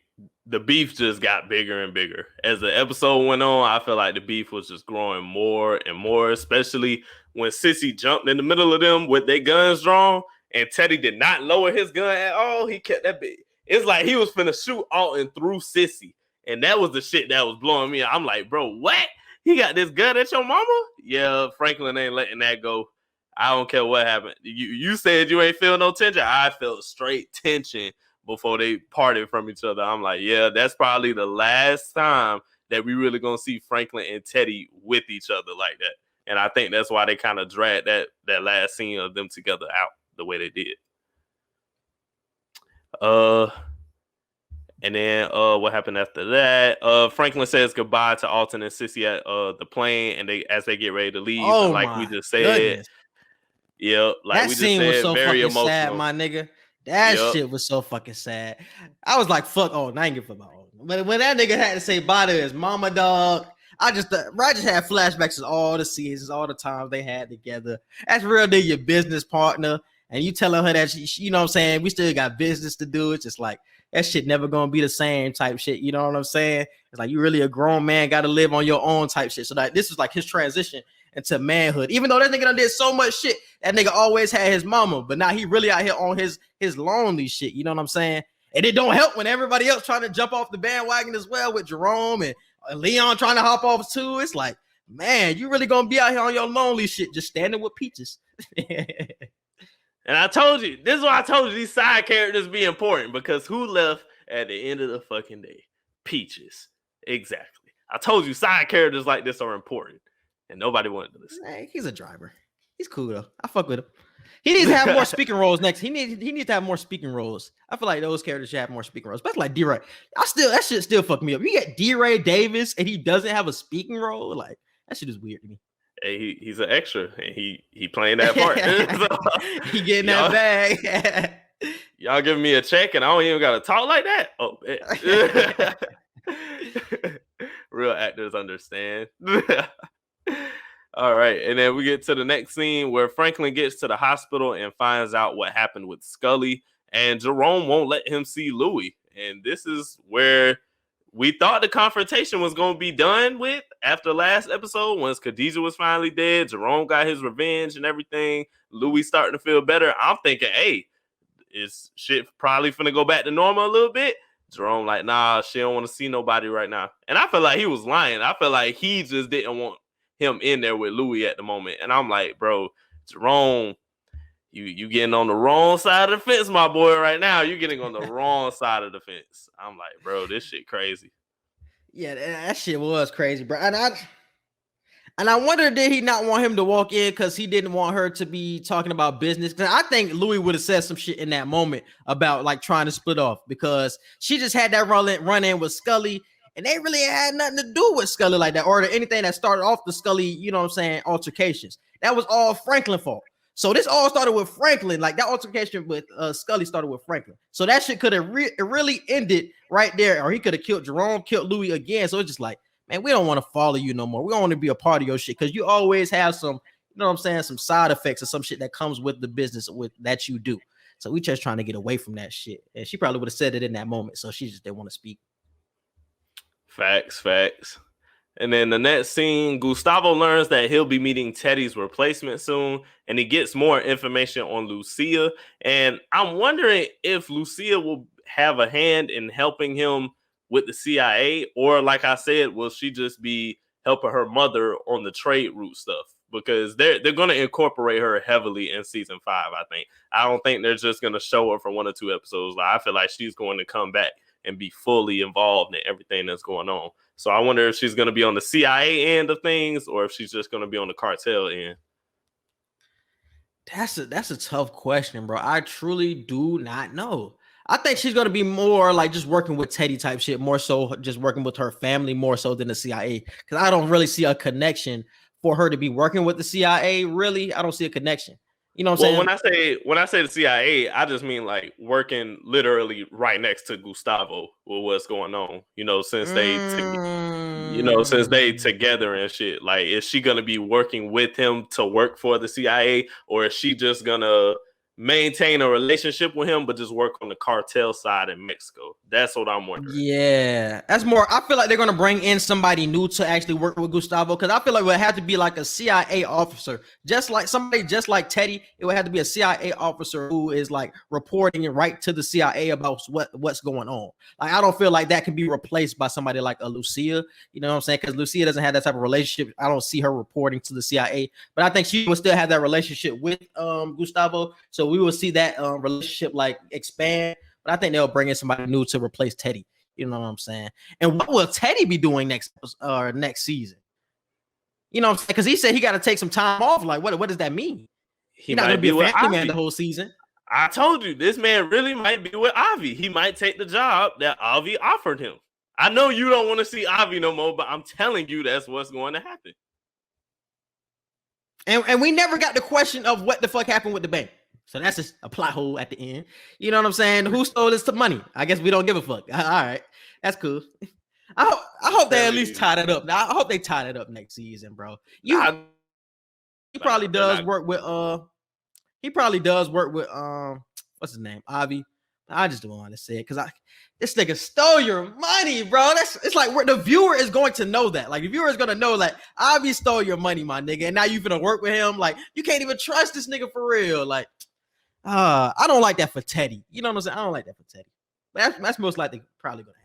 the beef just got bigger and bigger. As the episode went on, I feel like the beef was just growing more and more, especially when Sissy jumped in the middle of them with their guns drawn, and Teddy did not lower his gun at all. He kept that big. It's like he was finna shoot Alton through Sissy, and that was the shit that was blowing me. I'm like, bro, what? He got this gun at your mama? Yeah, Franklin ain't letting that go. I don't care what happened. You said you ain't feel no tension. I felt straight tension before they parted from each other. I'm like, yeah, that's probably the last time that we really gonna see Franklin and Teddy with each other like that. And I think that's why they kind of dragged that last scene of them together out the way they did. And then what happened after that? Franklin says goodbye to Alton and Sissy at the plane, and as they get ready to leave. Oh Like we my just said, goodness. yep, like That we just scene was said, so very fucking sad, emotional. my nigga. That Yep. shit was so fucking sad. I was like, fuck Alton. I ain't give a fuck about Alton. But when that nigga had to say bye to his mama, dog, I just had flashbacks of all the seasons, all the times they had together. That's real nigga, your business partner. And you telling her that, she, you know what I'm saying? We still got business to do. It's just like, that shit never gonna be the same type shit. You know what I'm saying? It's like, you really a grown man, got to live on your own type shit. So that this was like his transition into manhood. Even though that nigga done did so much shit, that nigga always had his mama. But now he really out here on his lonely shit. You know what I'm saying? And it don't help when everybody else trying to jump off the bandwagon as well, with Jerome and Leon trying to hop off too. It's like, man, you really gonna be out here on your lonely shit, just standing with peaches. And I told you, this is why I told you these side characters be important, because who left at the end of the fucking day? Peaches. Exactly. I told you side characters like this are important, and nobody wanted to listen. Hey, he's a driver. He's cool though. I fuck with him. He needs to have more speaking roles next. He needs to have more speaking roles. I feel like those characters should have more speaking roles. Especially like D-Ray. That shit still fuck me up. You get D-Ray Davis and he doesn't have a speaking role. Like, that shit is weird to me. Hey, he's an extra, and he playing that part. So, he getting that bag. Y'all giving me a check, and I don't even gotta talk like that. Oh, real actors understand. All right, and then we get to the next scene where Franklin gets to the hospital and finds out what happened with Scully, and Jerome won't let him see Louie. And this is where we thought the confrontation was going to be done with after last episode. Once Khadijah was finally dead, Jerome got his revenge and everything. Louis starting to feel better. I'm thinking, hey, is shit probably finna go back to normal a little bit? Jerome like, nah, she don't want to see nobody right now. And I feel like he was lying. I feel like he just didn't want him in there with Louis at the moment. And I'm like, bro, Jerome, you getting on the wrong side of the fence, my boy, right now. You're getting on the wrong side of the fence. I'm like, bro, this shit crazy. Yeah, that shit was crazy, bro. And I wonder, did he not want him to walk in because he didn't want her to be talking about business? Because I think Louis would have said some shit in that moment about like trying to split off, because she just had that run in with Scully, and they really had nothing to do with Scully like that, or anything that started off the Scully, you know what I'm saying, altercations. That was all Franklin's fault. So this all started with Franklin. Like that altercation with Scully started with Franklin. So that shit could have really ended right there, or he could have killed Jerome, killed Louis again. So it's just like, man, we don't want to follow you no more. We don't want to be a part of your shit, because you always have some, you know what I'm saying, some side effects or some shit that comes with the business with that you do. So we just trying to get away from that shit. And she probably would have said it in that moment. So she just didn't want to speak. Facts. And then the next scene, Gustavo learns that he'll be meeting Teddy's replacement soon, and he gets more information on Lucia. And I'm wondering if Lucia will have a hand in helping him with the CIA, or like I said, will she just be helping her mother on the trade route stuff? Because they're going to incorporate her heavily in season 5, I think. I don't think they're just going to show her for 1 or 2 episodes. Like, I feel like she's going to come back and be fully involved in everything that's going on. So I wonder if she's going to be on the CIA end of things, or if she's just going to be on the cartel end. That's a tough question, bro. I truly do not know. I think she's going to be more like just working with Teddy type shit, more so just working with her family more so than the CIA. Because I don't really see a connection for her to be working with the CIA. Really, I don't see a connection. You know what I'm saying? When I say the CIA, I just mean like working literally right next to Gustavo with what's going on. You know, since they together and shit. Like, is she gonna be working with him to work for the CIA, or is she just gonna maintain a relationship with him but just work on the cartel side in Mexico? That's what I'm wondering. Yeah, that's more. I feel like they're gonna bring in somebody new to actually work with Gustavo, because I feel like it would have to be like a CIA officer, just like somebody just like Teddy. It would have to be a CIA officer who is like reporting it right to the CIA about what's going on. Like, I don't feel like that can be replaced by somebody like a Lucia. You know what I'm saying? Because Lucia doesn't have that type of relationship. I don't see her reporting to the CIA, but I think she would still have that relationship with Gustavo. So we will see that relationship like expand. But I think they'll bring in somebody new to replace Teddy. You know what I'm saying? And what will Teddy be doing next season? You know what I'm saying? Because he said he got to take some time off. Like, what does that mean? He's not going to be a family man the whole season. I told you, this man really might be with Avi. He might take the job that Avi offered him. I know you don't want to see Avi no more, but I'm telling you that's what's going to happen. And we never got the question of what the fuck happened with the bank. So that's just a plot hole at the end. You know what I'm saying? Who stole this money? I guess we don't give a fuck. All right. That's cool. I hope they at least tie that up. Now I hope they tie that up next season, bro. He probably does work with what's his name? Avi. I just don't want to say it because this nigga stole your money, bro. It's like where the viewer is going to know that. Like the viewer is gonna know like Avi stole your money, my nigga, and now you gonna work with him. Like you can't even trust this nigga for real. Like, I don't like that for Teddy. You know what I'm saying? I don't like that for Teddy. But that's most likely probably gonna happen.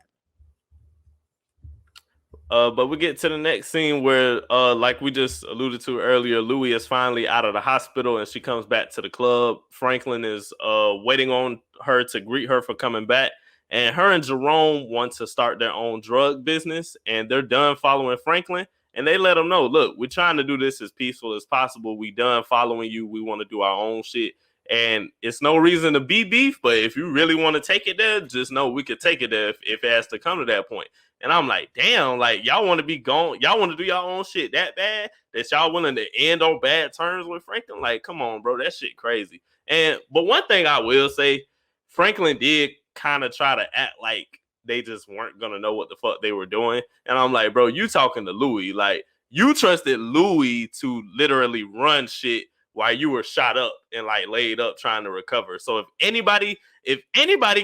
But we get to the next scene where, like we just alluded to earlier, Louie is finally out of the hospital and she comes back to the club. Franklin is waiting on her to greet her for coming back. And her and Jerome want to start their own drug business. And they're done following Franklin. And they let him know, look, we're trying to do this as peaceful as possible. We done following you. We want to do our own shit. And it's no reason to be beef, but if you really want to take it there, just know we could take it there if it has to come to that point. And I'm like, damn, like y'all want to be gone, y'all want to do y'all own shit that bad that y'all willing to end on bad terms with Franklin? Like, come on, bro, that shit crazy. But one thing I will say, Franklin did kind of try to act like they just weren't gonna know what the fuck they were doing. And I'm like, bro, you talking to Louie, like you trusted Louie to literally run shit while you were shot up and like laid up trying to recover. So if anybody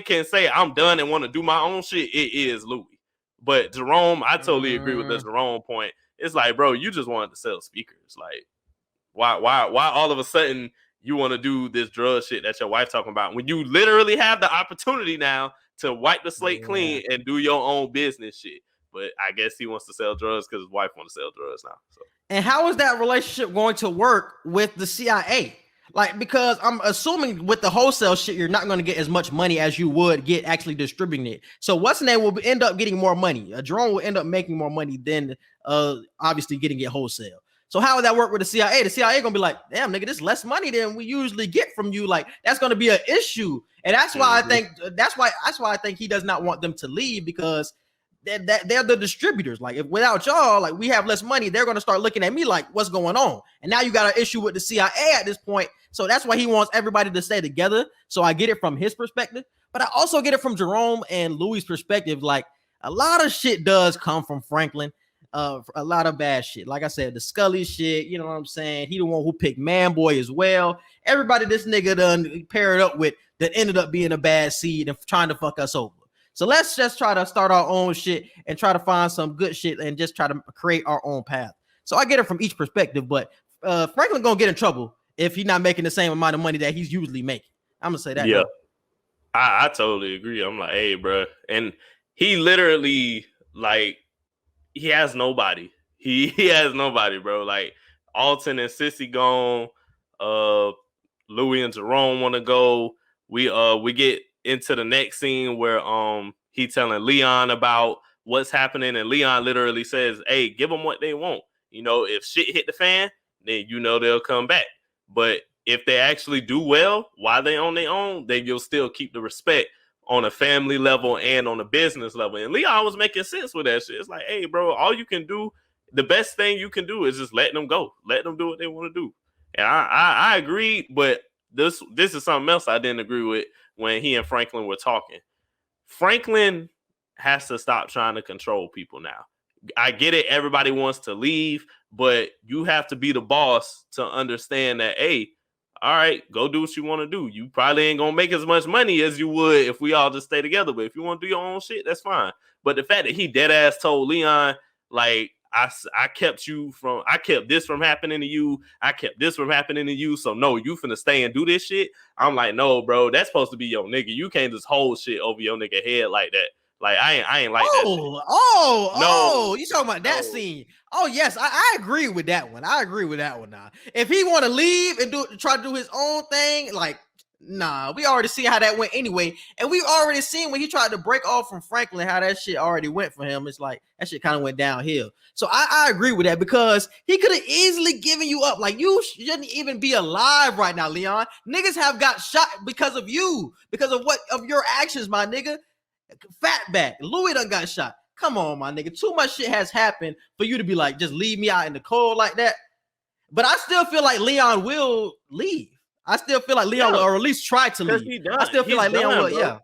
can say I'm done and want to do my own shit, it is Louie. But Jerome, I totally agree with the Jerome point. It's like, bro, you just wanted to sell speakers. Like, why all of a sudden you want to do this drug shit that your wife talking about when you literally have the opportunity now to wipe the slate clean and do your own business shit? But I guess he wants to sell drugs because his wife wants to sell drugs now. So. And how is that relationship going to work with the CIA? Like, because I'm assuming with the wholesale shit, you're not going to get as much money as you would get actually distributing it. So what's the name will end up getting more money. Jerome will end up making more money than obviously getting it wholesale. So how would that work with the CIA? The CIA going to be like, damn, nigga, this is less money than we usually get from you. Like, that's going to be an issue. And that's why I think he does not want them to leave, because they're the distributors. Like, if without y'all, like, we have less money, they're going to start looking at me like, what's going on? And now you got an issue with the CIA at this point. So that's why he wants everybody to stay together. So I get it from his perspective, but I also get it from Jerome and Louie's perspective. Like, a lot of shit does come from Franklin. A lot of bad shit. Like I said, the Scully shit, you know what I'm saying? He the one who picked Manboy as well. Everybody this nigga done paired up with that ended up being a bad seed and trying to fuck us over. So let's just try to start our own shit and try to find some good shit and just try to create our own path. So I get it from each perspective, but Franklin gonna get in trouble if he's not making the same amount of money that he's usually making. I'm gonna say that. Yeah, I totally agree. I'm like, hey, bro, and he literally like he has nobody. He has nobody, bro. Like Alton and Sissy gone. Louie and Jerome want to go. We get into the next scene where he telling Leon about what's happening, and Leon literally says, hey, give them what they want. You know, if shit hit the fan, then you know they'll come back. But if they actually do well while they on their own, then you'll still keep the respect on a family level and on a business level. And Leon was making sense with that shit. It's like, hey, bro, all you can do, the best thing you can do is just let them go. Let them do what they want to do. And I agree, but this is something else I didn't agree with when he and Franklin were talking. Franklin has to stop trying to control people now. I get it. Everybody wants to leave, but you have to be the boss to understand that, hey, all right, go do what you want to do. You probably ain't going to make as much money as you would if we all just stay together. But if you want to do your own shit, that's fine. But the fact that he dead ass told Leon, like, I kept this from happening to you. I kept this from happening to you. So no, you finna stay and do this shit. I'm like, no, bro, that's supposed to be your nigga. You can't just hold shit over your nigga head like that. Like, I ain't like that shit. You talking about that scene? Oh, yes, I agree with that one. I agree with that one now. If he want to leave and try to do his own thing, like, Nah, we already see how that went anyway. And we already seen when he tried to break off from Franklin, how that shit already went for him. It's like that shit kind of went downhill. So I agree with that because he could have easily given you up. Like, you shouldn't even be alive right now, Leon. Niggas have got shot because of you, because of your actions, my nigga. Fatback, Louie done got shot. Come on, my nigga. Too much shit has happened for you to be like, just leave me out in the cold like that. But I still feel like Leon will leave. I still feel like Leon will, or at least try to leave. I still feel like Leon will, bro.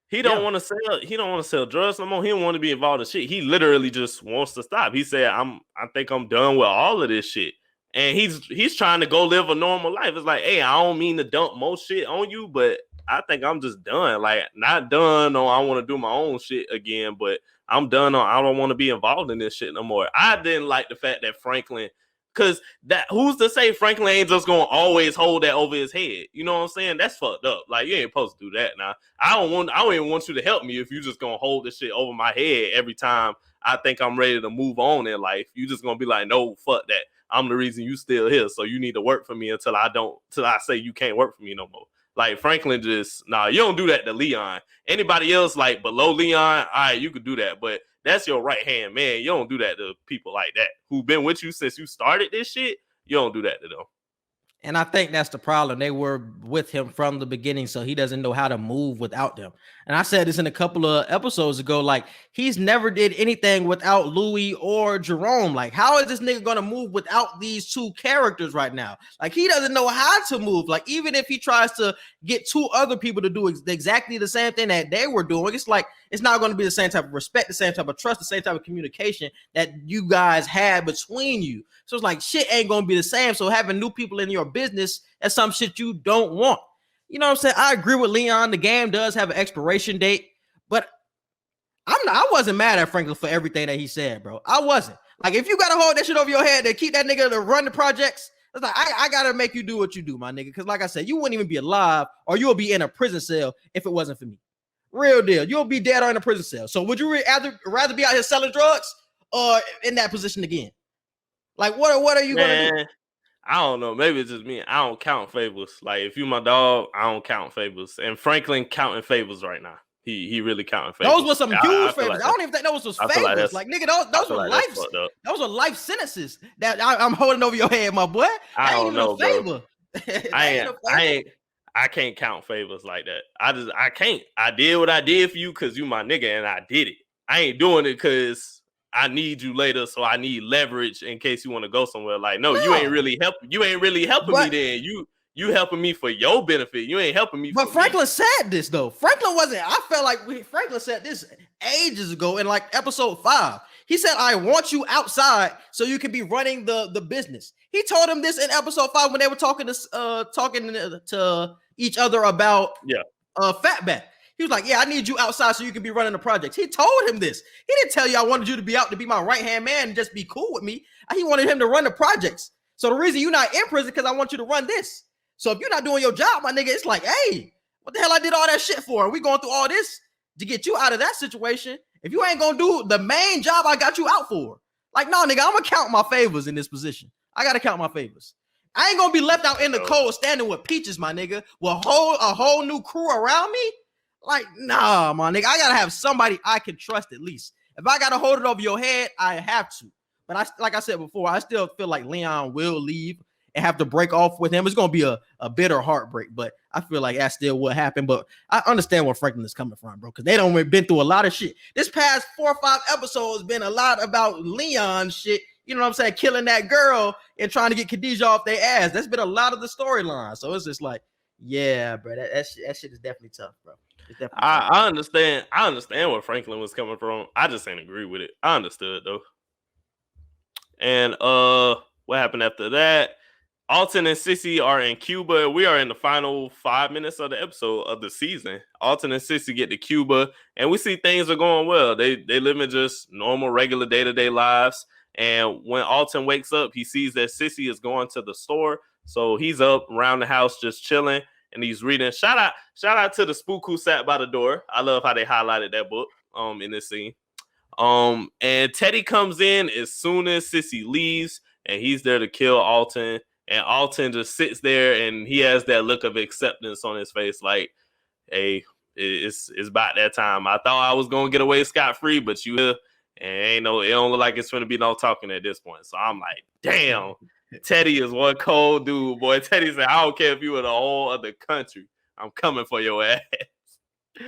He don't want to sell. He don't want to sell drugs no more. He don't want to be involved in shit. He literally just wants to stop. He said, I think I'm done with all of this shit." And he's trying to go live a normal life. It's like, hey, I don't mean to dump most shit on you, but I think I'm just done. Like, not done on I want to do my own shit again, but I'm done on I don't want to be involved in this shit no more. I didn't like the fact that Franklin. Because that who's to say Franklin ain't just gonna always hold that over his head? You know what I'm saying? That's fucked up. Like, you ain't supposed to do that now. I don't even want you to help me if you just gonna hold this shit over my head every time I think I'm ready to move on in life. You just gonna be like, no, fuck that. I'm the reason you still here. So you need to work for me until I say you can't work for me no more. Like, Franklin just, you don't do that to Leon. Anybody else, like, below Leon, all right, you could do that. But that's your right hand man. You don't do that to people like that who've been with you since you started this shit. You don't do that to them. And I think that's the problem. They were with him from the beginning, so he doesn't know how to move without them. And I said this in a couple of episodes ago, like, he's never did anything without Louie or Jerome. Like, how is this nigga going to move without these two characters right now? Like, he doesn't know how to move. Like, even if he tries to get two other people to do exactly the same thing that they were doing, it's like, it's not going to be the same type of respect, the same type of trust, the same type of communication that you guys had between you. So it's like, shit ain't going to be the same. So having new people in your business, that's some shit you don't want. You know what I'm saying? I agree with Leon. The game does have an expiration date, but I wasn't mad at Franklin for everything that he said, bro. I wasn't. Like, if you got to hold that shit over your head to keep that nigga to run the projects, it's like, I got to make you do what you do, my nigga. Because like I said, you wouldn't even be alive, or you'll be in a prison cell if it wasn't for me. Real deal. You'll be dead or in a prison cell. So would you rather be out here selling drugs or in that position again? Like, what are you going to do? I don't know. Maybe it's just me. I don't count favors. Like, if you my dog, I don't count favors. And Franklin counting favors right now. He really counting favors. Those were some huge favors. Like I don't even think those was favors. Like, nigga, those were those were life sentences that I'm holding over your head, my boy. I don't know, favor. I can't count favors like that. I can't. I did what I did for you because you my nigga and I did it. I ain't doing it because I need you later, so I need leverage in case you want to go somewhere. Like, no, you ain't really helping. You ain't really helping me. Then you helping me for your benefit. You ain't helping me. But Franklin said this though. Franklin wasn't. I felt like Franklin said this ages ago in like episode 5. He said, "I want you outside so you can be running the business." He told him this in episode 5 when they were talking to each other about Fatback. He was like, "Yeah, I need you outside so you can be running the project." He told him this. He didn't tell you I wanted you to be out to be my right-hand man and just be cool with me. He wanted him to run the projects. So the reason you're not in prison because I want you to run this. So if you're not doing your job, my nigga, it's like, hey, what the hell I did all that shit for? And we going through all this to get you out of that situation. If you ain't gonna do the main job I got you out for, like, no, nigga, I'm gonna count my favors in this position. I gotta count my favors. I ain't gonna be left out in the cold standing with peaches, my nigga, with a whole new crew around me. Like, nah, my nigga, I gotta have somebody I can trust at least. If I gotta hold it over your head, I have to. But like I said before, I still feel like Leon will leave and have to break off with him. It's gonna be a bitter heartbreak, but I feel like that's still what happened. But I understand where Franklin is coming from, bro, because they don't been through a lot of shit. This past 4 or 5 episodes been a lot about Leon shit. You know what I'm saying? Killing that girl and trying to get Khadijah off their ass. That's been a lot of the storyline. So it's just like, yeah, bro, that shit is definitely tough, bro. I understand. I understand where Franklin was coming from. I just ain't agree with it. I understood though. And what happened after that? Alton and Sissy are in Cuba. We are in the final 5 minutes of the episode of the season. Alton and Sissy get to Cuba, and we see things are going well. They live in just normal, regular day-to-day lives. And when Alton wakes up, he sees that Sissy is going to the store. So he's up around the house just chilling. And he's reading. Shout out to the spook who sat by the door. I love how they highlighted that book in this scene. And Teddy comes in as soon as Sissy leaves, and he's there to kill Alton. And Alton just sits there and he has that look of acceptance on his face, like, hey, it's about that time. I thought I was gonna get away scot-free, but you here, and it don't look like it's gonna be no talking at this point. So I'm like, damn, Teddy is one cold dude, boy. Teddy said, I don't care if you in a whole other country, I'm coming for your ass.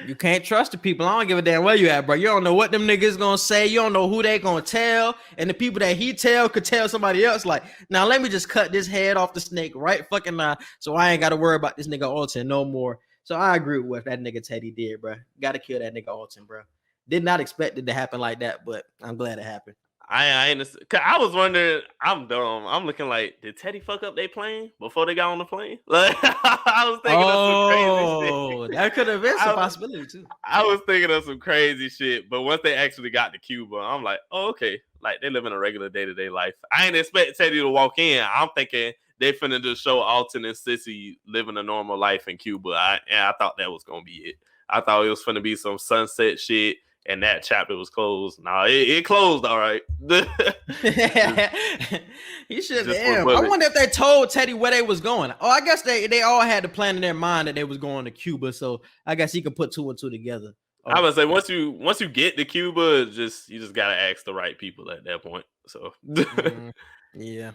You can't trust the people. I don't give a damn where you at, bro. You don't know what them niggas gonna say. You don't know who they gonna tell. And the people that he tell could tell somebody else, like, now let me just cut this head off the snake right fucking now, so I ain't got to worry about this nigga Alton no more. So I agree with what that nigga Teddy did, bro. Got to kill that nigga Alton, bro. Did not expect it to happen like that, but I'm glad it happened. I was wondering, I'm dumb. I'm looking like, did Teddy fuck up their plane before they got on the plane? Like, I was thinking of some crazy shit. That could have been some possibility too. I was thinking of some crazy shit, but once they actually got to Cuba, I'm like, oh, okay. Like, they live in a regular day-to-day life. I ain't expect Teddy to walk in. I'm thinking they finna just show Alton and Sissy living a normal life in Cuba. I thought that was gonna be it. I thought it was finna be some sunset shit. And that chapter was closed. Nah, it closed all right. He should. Damn. I wonder if they told Teddy where they was going. Oh, I guess they all had the plan in their mind that they was going to Cuba. So I guess he could put two and two together. I would say once you get to Cuba, you just gotta ask the right people at that point. So yeah.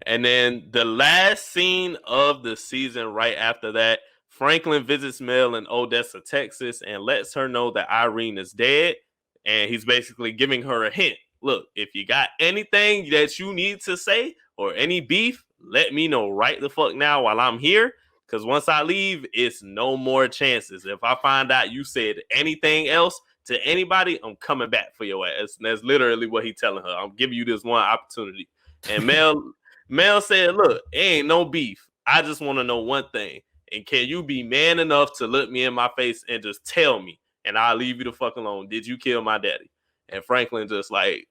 And then the last scene of the season, right after that, Franklin visits Mel in Odessa, Texas, and lets her know that Irene is dead. And he's basically giving her a hint. Look, if you got anything that you need to say or any beef, let me know right the fuck now while I'm here. Because once I leave, it's no more chances. If I find out you said anything else to anybody, I'm coming back for your ass. And that's literally what he's telling her. I'm giving you this one opportunity. And Mel said, look, it ain't no beef. I just want to know one thing. And can you be man enough to look me in my face and just tell me, and I'll leave you the fuck alone. Did you kill my daddy? And Franklin just like,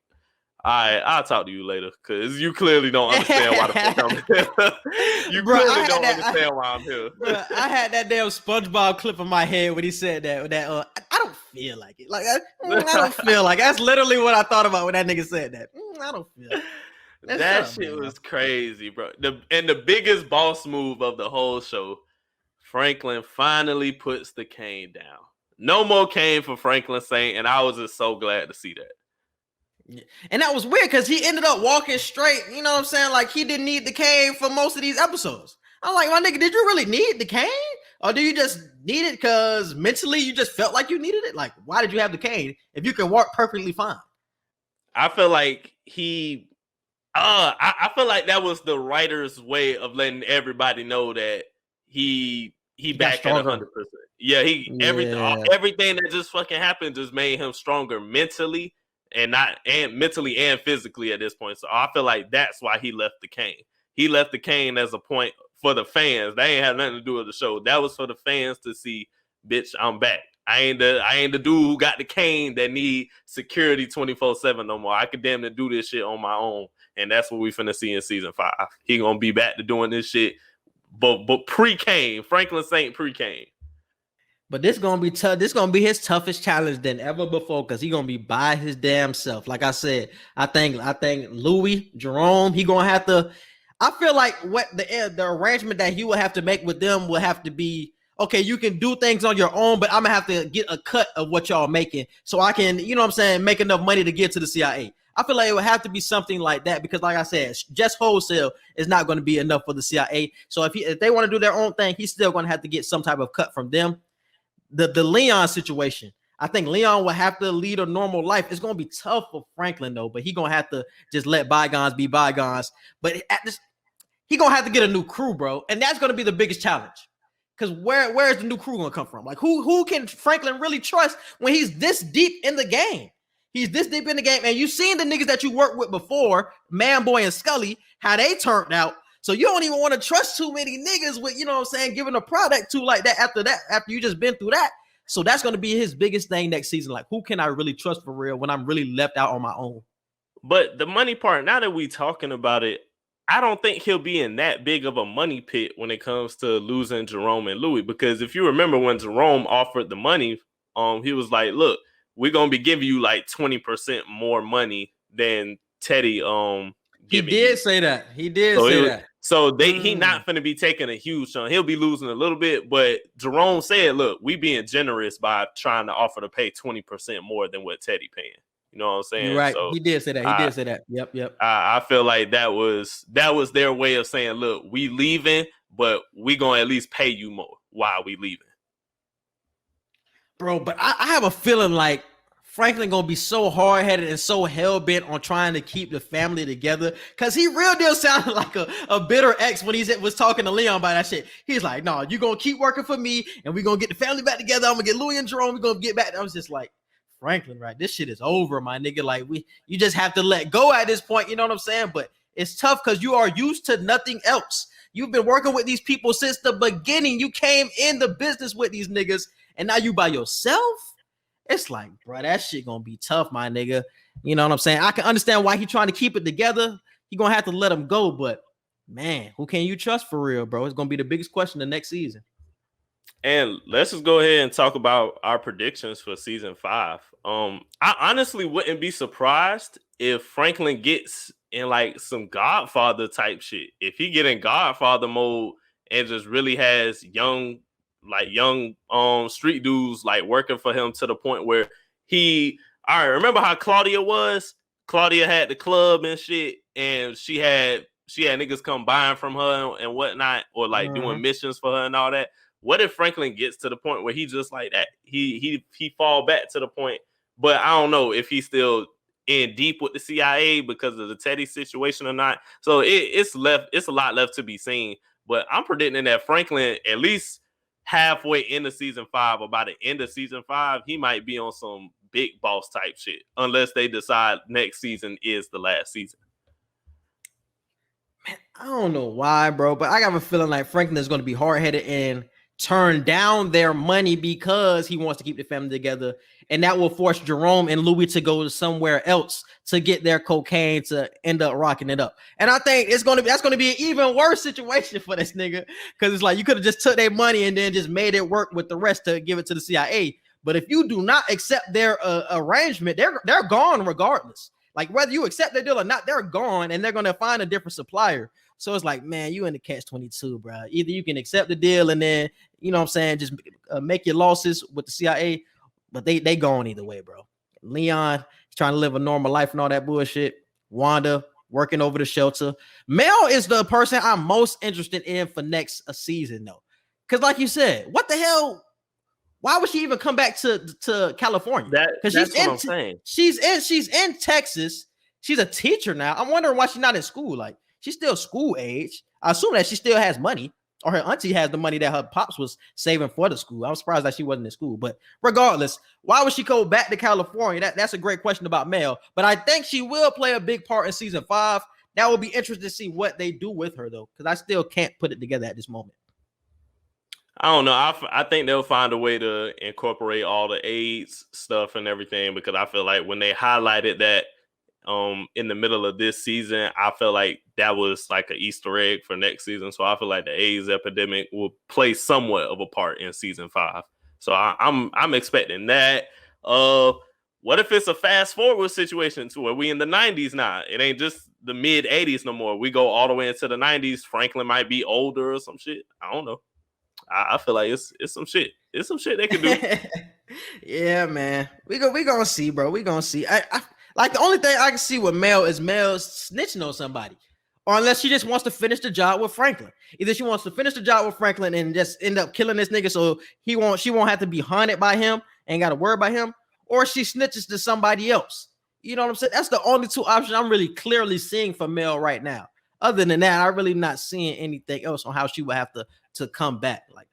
all right, I'll talk to you later, because you clearly don't understand why the fuck I'm here. You clearly don't understand why I'm here. Bro, I had that damn SpongeBob clip in my head when he said that. I don't feel like it. Like, I don't feel like it. That's literally what I thought about when that nigga said that. I don't feel it. That shit was crazy, bro. The biggest boss move of the whole show, Franklin finally puts the cane down. No more cane for Franklin Saint, and I was just so glad to see that. Yeah. And that was weird because he ended up walking straight. You know what I'm saying? Like, he didn't need the cane for most of these episodes. I'm like, my nigga, did you really need the cane? Or do you just need it because mentally you just felt like you needed it? Like, why did you have the cane if you can walk perfectly fine? I feel like I feel like that was the writer's way of letting everybody know that he back at 100%. Yeah, everything that just fucking happened just made him stronger mentally and mentally and physically at this point. So I feel like that's why he left the cane. He left the cane as a point for the fans. They ain't have nothing to do with the show. That was for the fans to see, bitch, I'm back. I ain't the dude who got the cane that need security 24/7 no more. I could damn to do this shit on my own. And that's what we finna see in season 5. He gonna be back to doing this shit, but pre-cane, Franklin Saint pre-cane. But this gonna be tough. This gonna be his toughest challenge than ever before because he gonna be by his damn self. Like I said, I think Louie, Jerome, he gonna have to. I feel like what the arrangement that he will have to make with them will have to be, okay, you can do things on your own, but I'm gonna have to get a cut of what y'all making so I can, you know what I'm saying, make enough money to get to the CIA. I feel like it would have to be something like that because, like I said, just wholesale is not going to be enough for the CIA. So if they want to do their own thing, he's still going to have to get some type of cut from them. The Leon situation, I think Leon will have to lead a normal life. It's going to be tough for Franklin, though, but he's going to have to just let bygones be bygones. But he's going to have to get a new crew, bro, and that's going to be the biggest challenge. Because where is the new crew going to come from? Like, who can Franklin really trust when he's this deep in the game? He's this deep in the game, and you've seen the niggas that you worked with before, Manboy and Scully, how they turned out. So you don't even want to trust too many niggas with, you know what I'm saying, giving a product to like that after you just been through that. So that's going to be his biggest thing next season. Like, who can I really trust for real when I'm really left out on my own? But the money part, now that we talking about it, I don't think he'll be in that big of a money pit when it comes to losing Jerome and Louie. Because if you remember when Jerome offered the money, he was like, look, we're going to be giving you like 20% more money than Teddy. He did say that. He did say that. So he not finna be taking a huge chunk. He'll be losing a little bit, but Jerome said, look, we being generous by trying to offer to pay 20% more than what Teddy paying. You know what I'm saying? You're right. So He did say that. He did say that. Yep. I feel like that was their way of saying, look, we leaving, but we gonna at least pay you more while we leaving. Bro, but I have a feeling like Franklin gonna be so hard-headed and so hell-bent on trying to keep the family together, because he real deal sounded like a bitter ex when he was talking to Leon about that shit. He's like, no, you gonna keep working for me and we gonna get the family back together. I'm gonna get Louie and Jerome, we're gonna get back. I was just like, Franklin, right, this shit is over, my nigga. Like, you just have to let go at this point, you know what I'm saying? But it's tough because you are used to nothing else. You've been working with these people since the beginning. You came in the business with these niggas, and now you by yourself. It's like, bro, that shit gonna be tough, my nigga. You know what I'm saying? I can understand why he trying to keep it together. He gonna have to let him go, but man, who can you trust for real, bro? It's gonna be the biggest question the next season. And let's just go ahead and talk about our predictions for season 5. I honestly wouldn't be surprised if Franklin gets in like some Godfather type shit. If he get in Godfather mode and just really has young street dudes like working for him to the point where remember how Claudia was? Claudia had the club and shit, and she had niggas come buying from her and whatnot, or like doing missions for her and all that. What if Franklin gets to the point where he just like that? He fall back to the point, but I don't know if he's still in deep with the CIA because of the Teddy situation or not. So it's a lot left to be seen. But I'm predicting that Franklin, at least halfway into season 5 or by the end of season 5, he might be on some big boss type shit, unless they decide next season is the last season. Man, I don't know why, bro, but I got a feeling like Franklin is going to be hard-headed and turn down their money because he wants to keep the family together, and that will force Jerome and Louie to go somewhere else to get their cocaine to end up rocking it up. And I think that's going to be an even worse situation for this nigga, because it's like you could have just took their money and then just made it work with the rest to give it to the CIA. But if you do not accept their arrangement, they're gone regardless. Like whether you accept their deal or not, they're gone, and they're going to find a different supplier. So it's like, man, you in the catch-22, bro. Either you can accept the deal and then, you know what I'm saying, just make your losses with the CIA, but they gone either way, bro. Leon trying to live a normal life and all that bullshit. Wanda working over the shelter. Mel is the person I'm most interested in for next season, though. Because like you said, what the hell? Why would she even come back to California? That's what I'm saying. She's in Texas. She's a teacher now. I'm wondering why she's not in school. Like, she's still school age. I assume that she still has money, or her auntie has the money that her pops was saving for the school. I was surprised that she wasn't in school. But regardless, why would she go back to California? That's a great question about Mel. But I think she will play a big part in season 5. That will be interesting to see what they do with her, though, because I still can't put it together at this moment. I don't know. I think they'll find a way to incorporate all the AIDS stuff and everything, because I feel like when they highlighted that in the middle of this season, I feel like that was like an Easter egg for next season. So I feel like the AIDS epidemic will play somewhat of a part in season 5. So I'm expecting that. What if it's a fast forward situation to where we in the 90s now? It ain't just the mid 80s no more. We go all the way into the 90s. Franklin might be older or some shit. I don't know. I feel like it's some shit. It's some shit they can do. Yeah, man. We gonna see, bro. We gonna see. I like the only thing I can see with Mel is Mel's snitching on somebody, or unless she just wants to finish the job with Franklin. Either she wants to finish the job with Franklin and just end up killing this nigga, so she won't have to be haunted by him and got to worry about him, or she snitches to somebody else. You know what I'm saying? That's the only two options I'm really clearly seeing for Mel right now. Other than that, I'm really not seeing anything else on how she would have to come back. Like,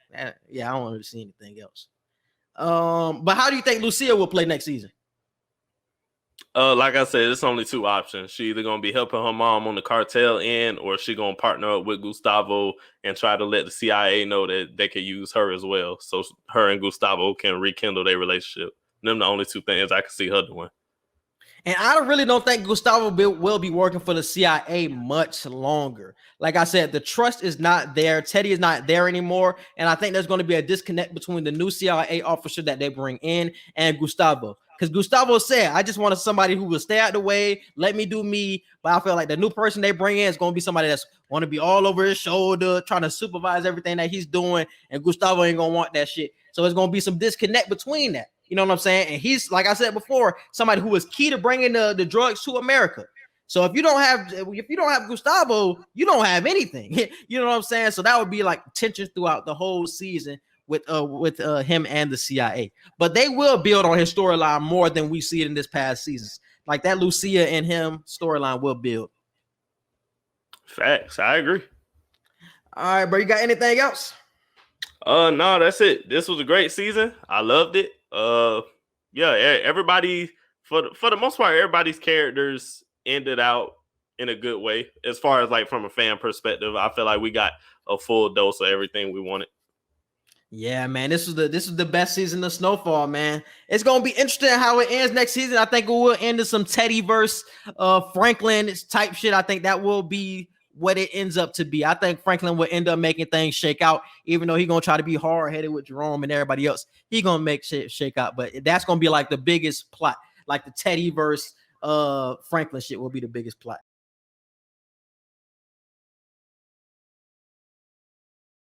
yeah, I don't want to see anything else. But how do you think Lucia will play next season? Like I said, it's only two options. She either gonna be helping her mom on the cartel end, or she gonna partner up with Gustavo and try to let the CIA know that they can use her as well, so her and Gustavo can rekindle their relationship. Them the only two things I can see her doing. And I really don't think Gustavo will be working for the CIA much longer. Like I said, the trust is not there. Teddy is not there anymore. And I think there's going to be a disconnect between the new CIA officer that they bring in and Gustavo. Because Gustavo said, I just wanted somebody who will stay out the way, let me do me. But I feel like the new person they bring in is going to be somebody that's want to be all over his shoulder, trying to supervise everything that he's doing. And Gustavo ain't going to want that shit. So it's going to be some disconnect between that. You know what I'm saying? And he's, like I said before, somebody who was key to bringing the drugs to America. So if you don't have Gustavo, you don't have anything. You know what I'm saying? So that would be like tension throughout the whole season with him and the CIA. But they will build on his storyline more than we see it in this past seasons. Like that Lucia and him storyline will build. Facts. I agree. All right, bro. You got anything else? No, that's it. This was a great season. I loved it. Yeah, everybody for the most part, everybody's characters ended out in a good way. As far as like from a fan perspective, I feel like we got a full dose of everything we wanted. Yeah, man, this is the best season of Snowfall, man. It's gonna be interesting how it ends next season. I think it will end in some Teddy verse Franklin type shit. I think that will be what it ends up to be. I think Franklin will end up making things shake out, even though he's gonna try to be hard-headed with Jerome and everybody else. He's gonna make shit shake out, but that's gonna be like the biggest plot, like the Teddy verse Franklin shit will be the biggest plot.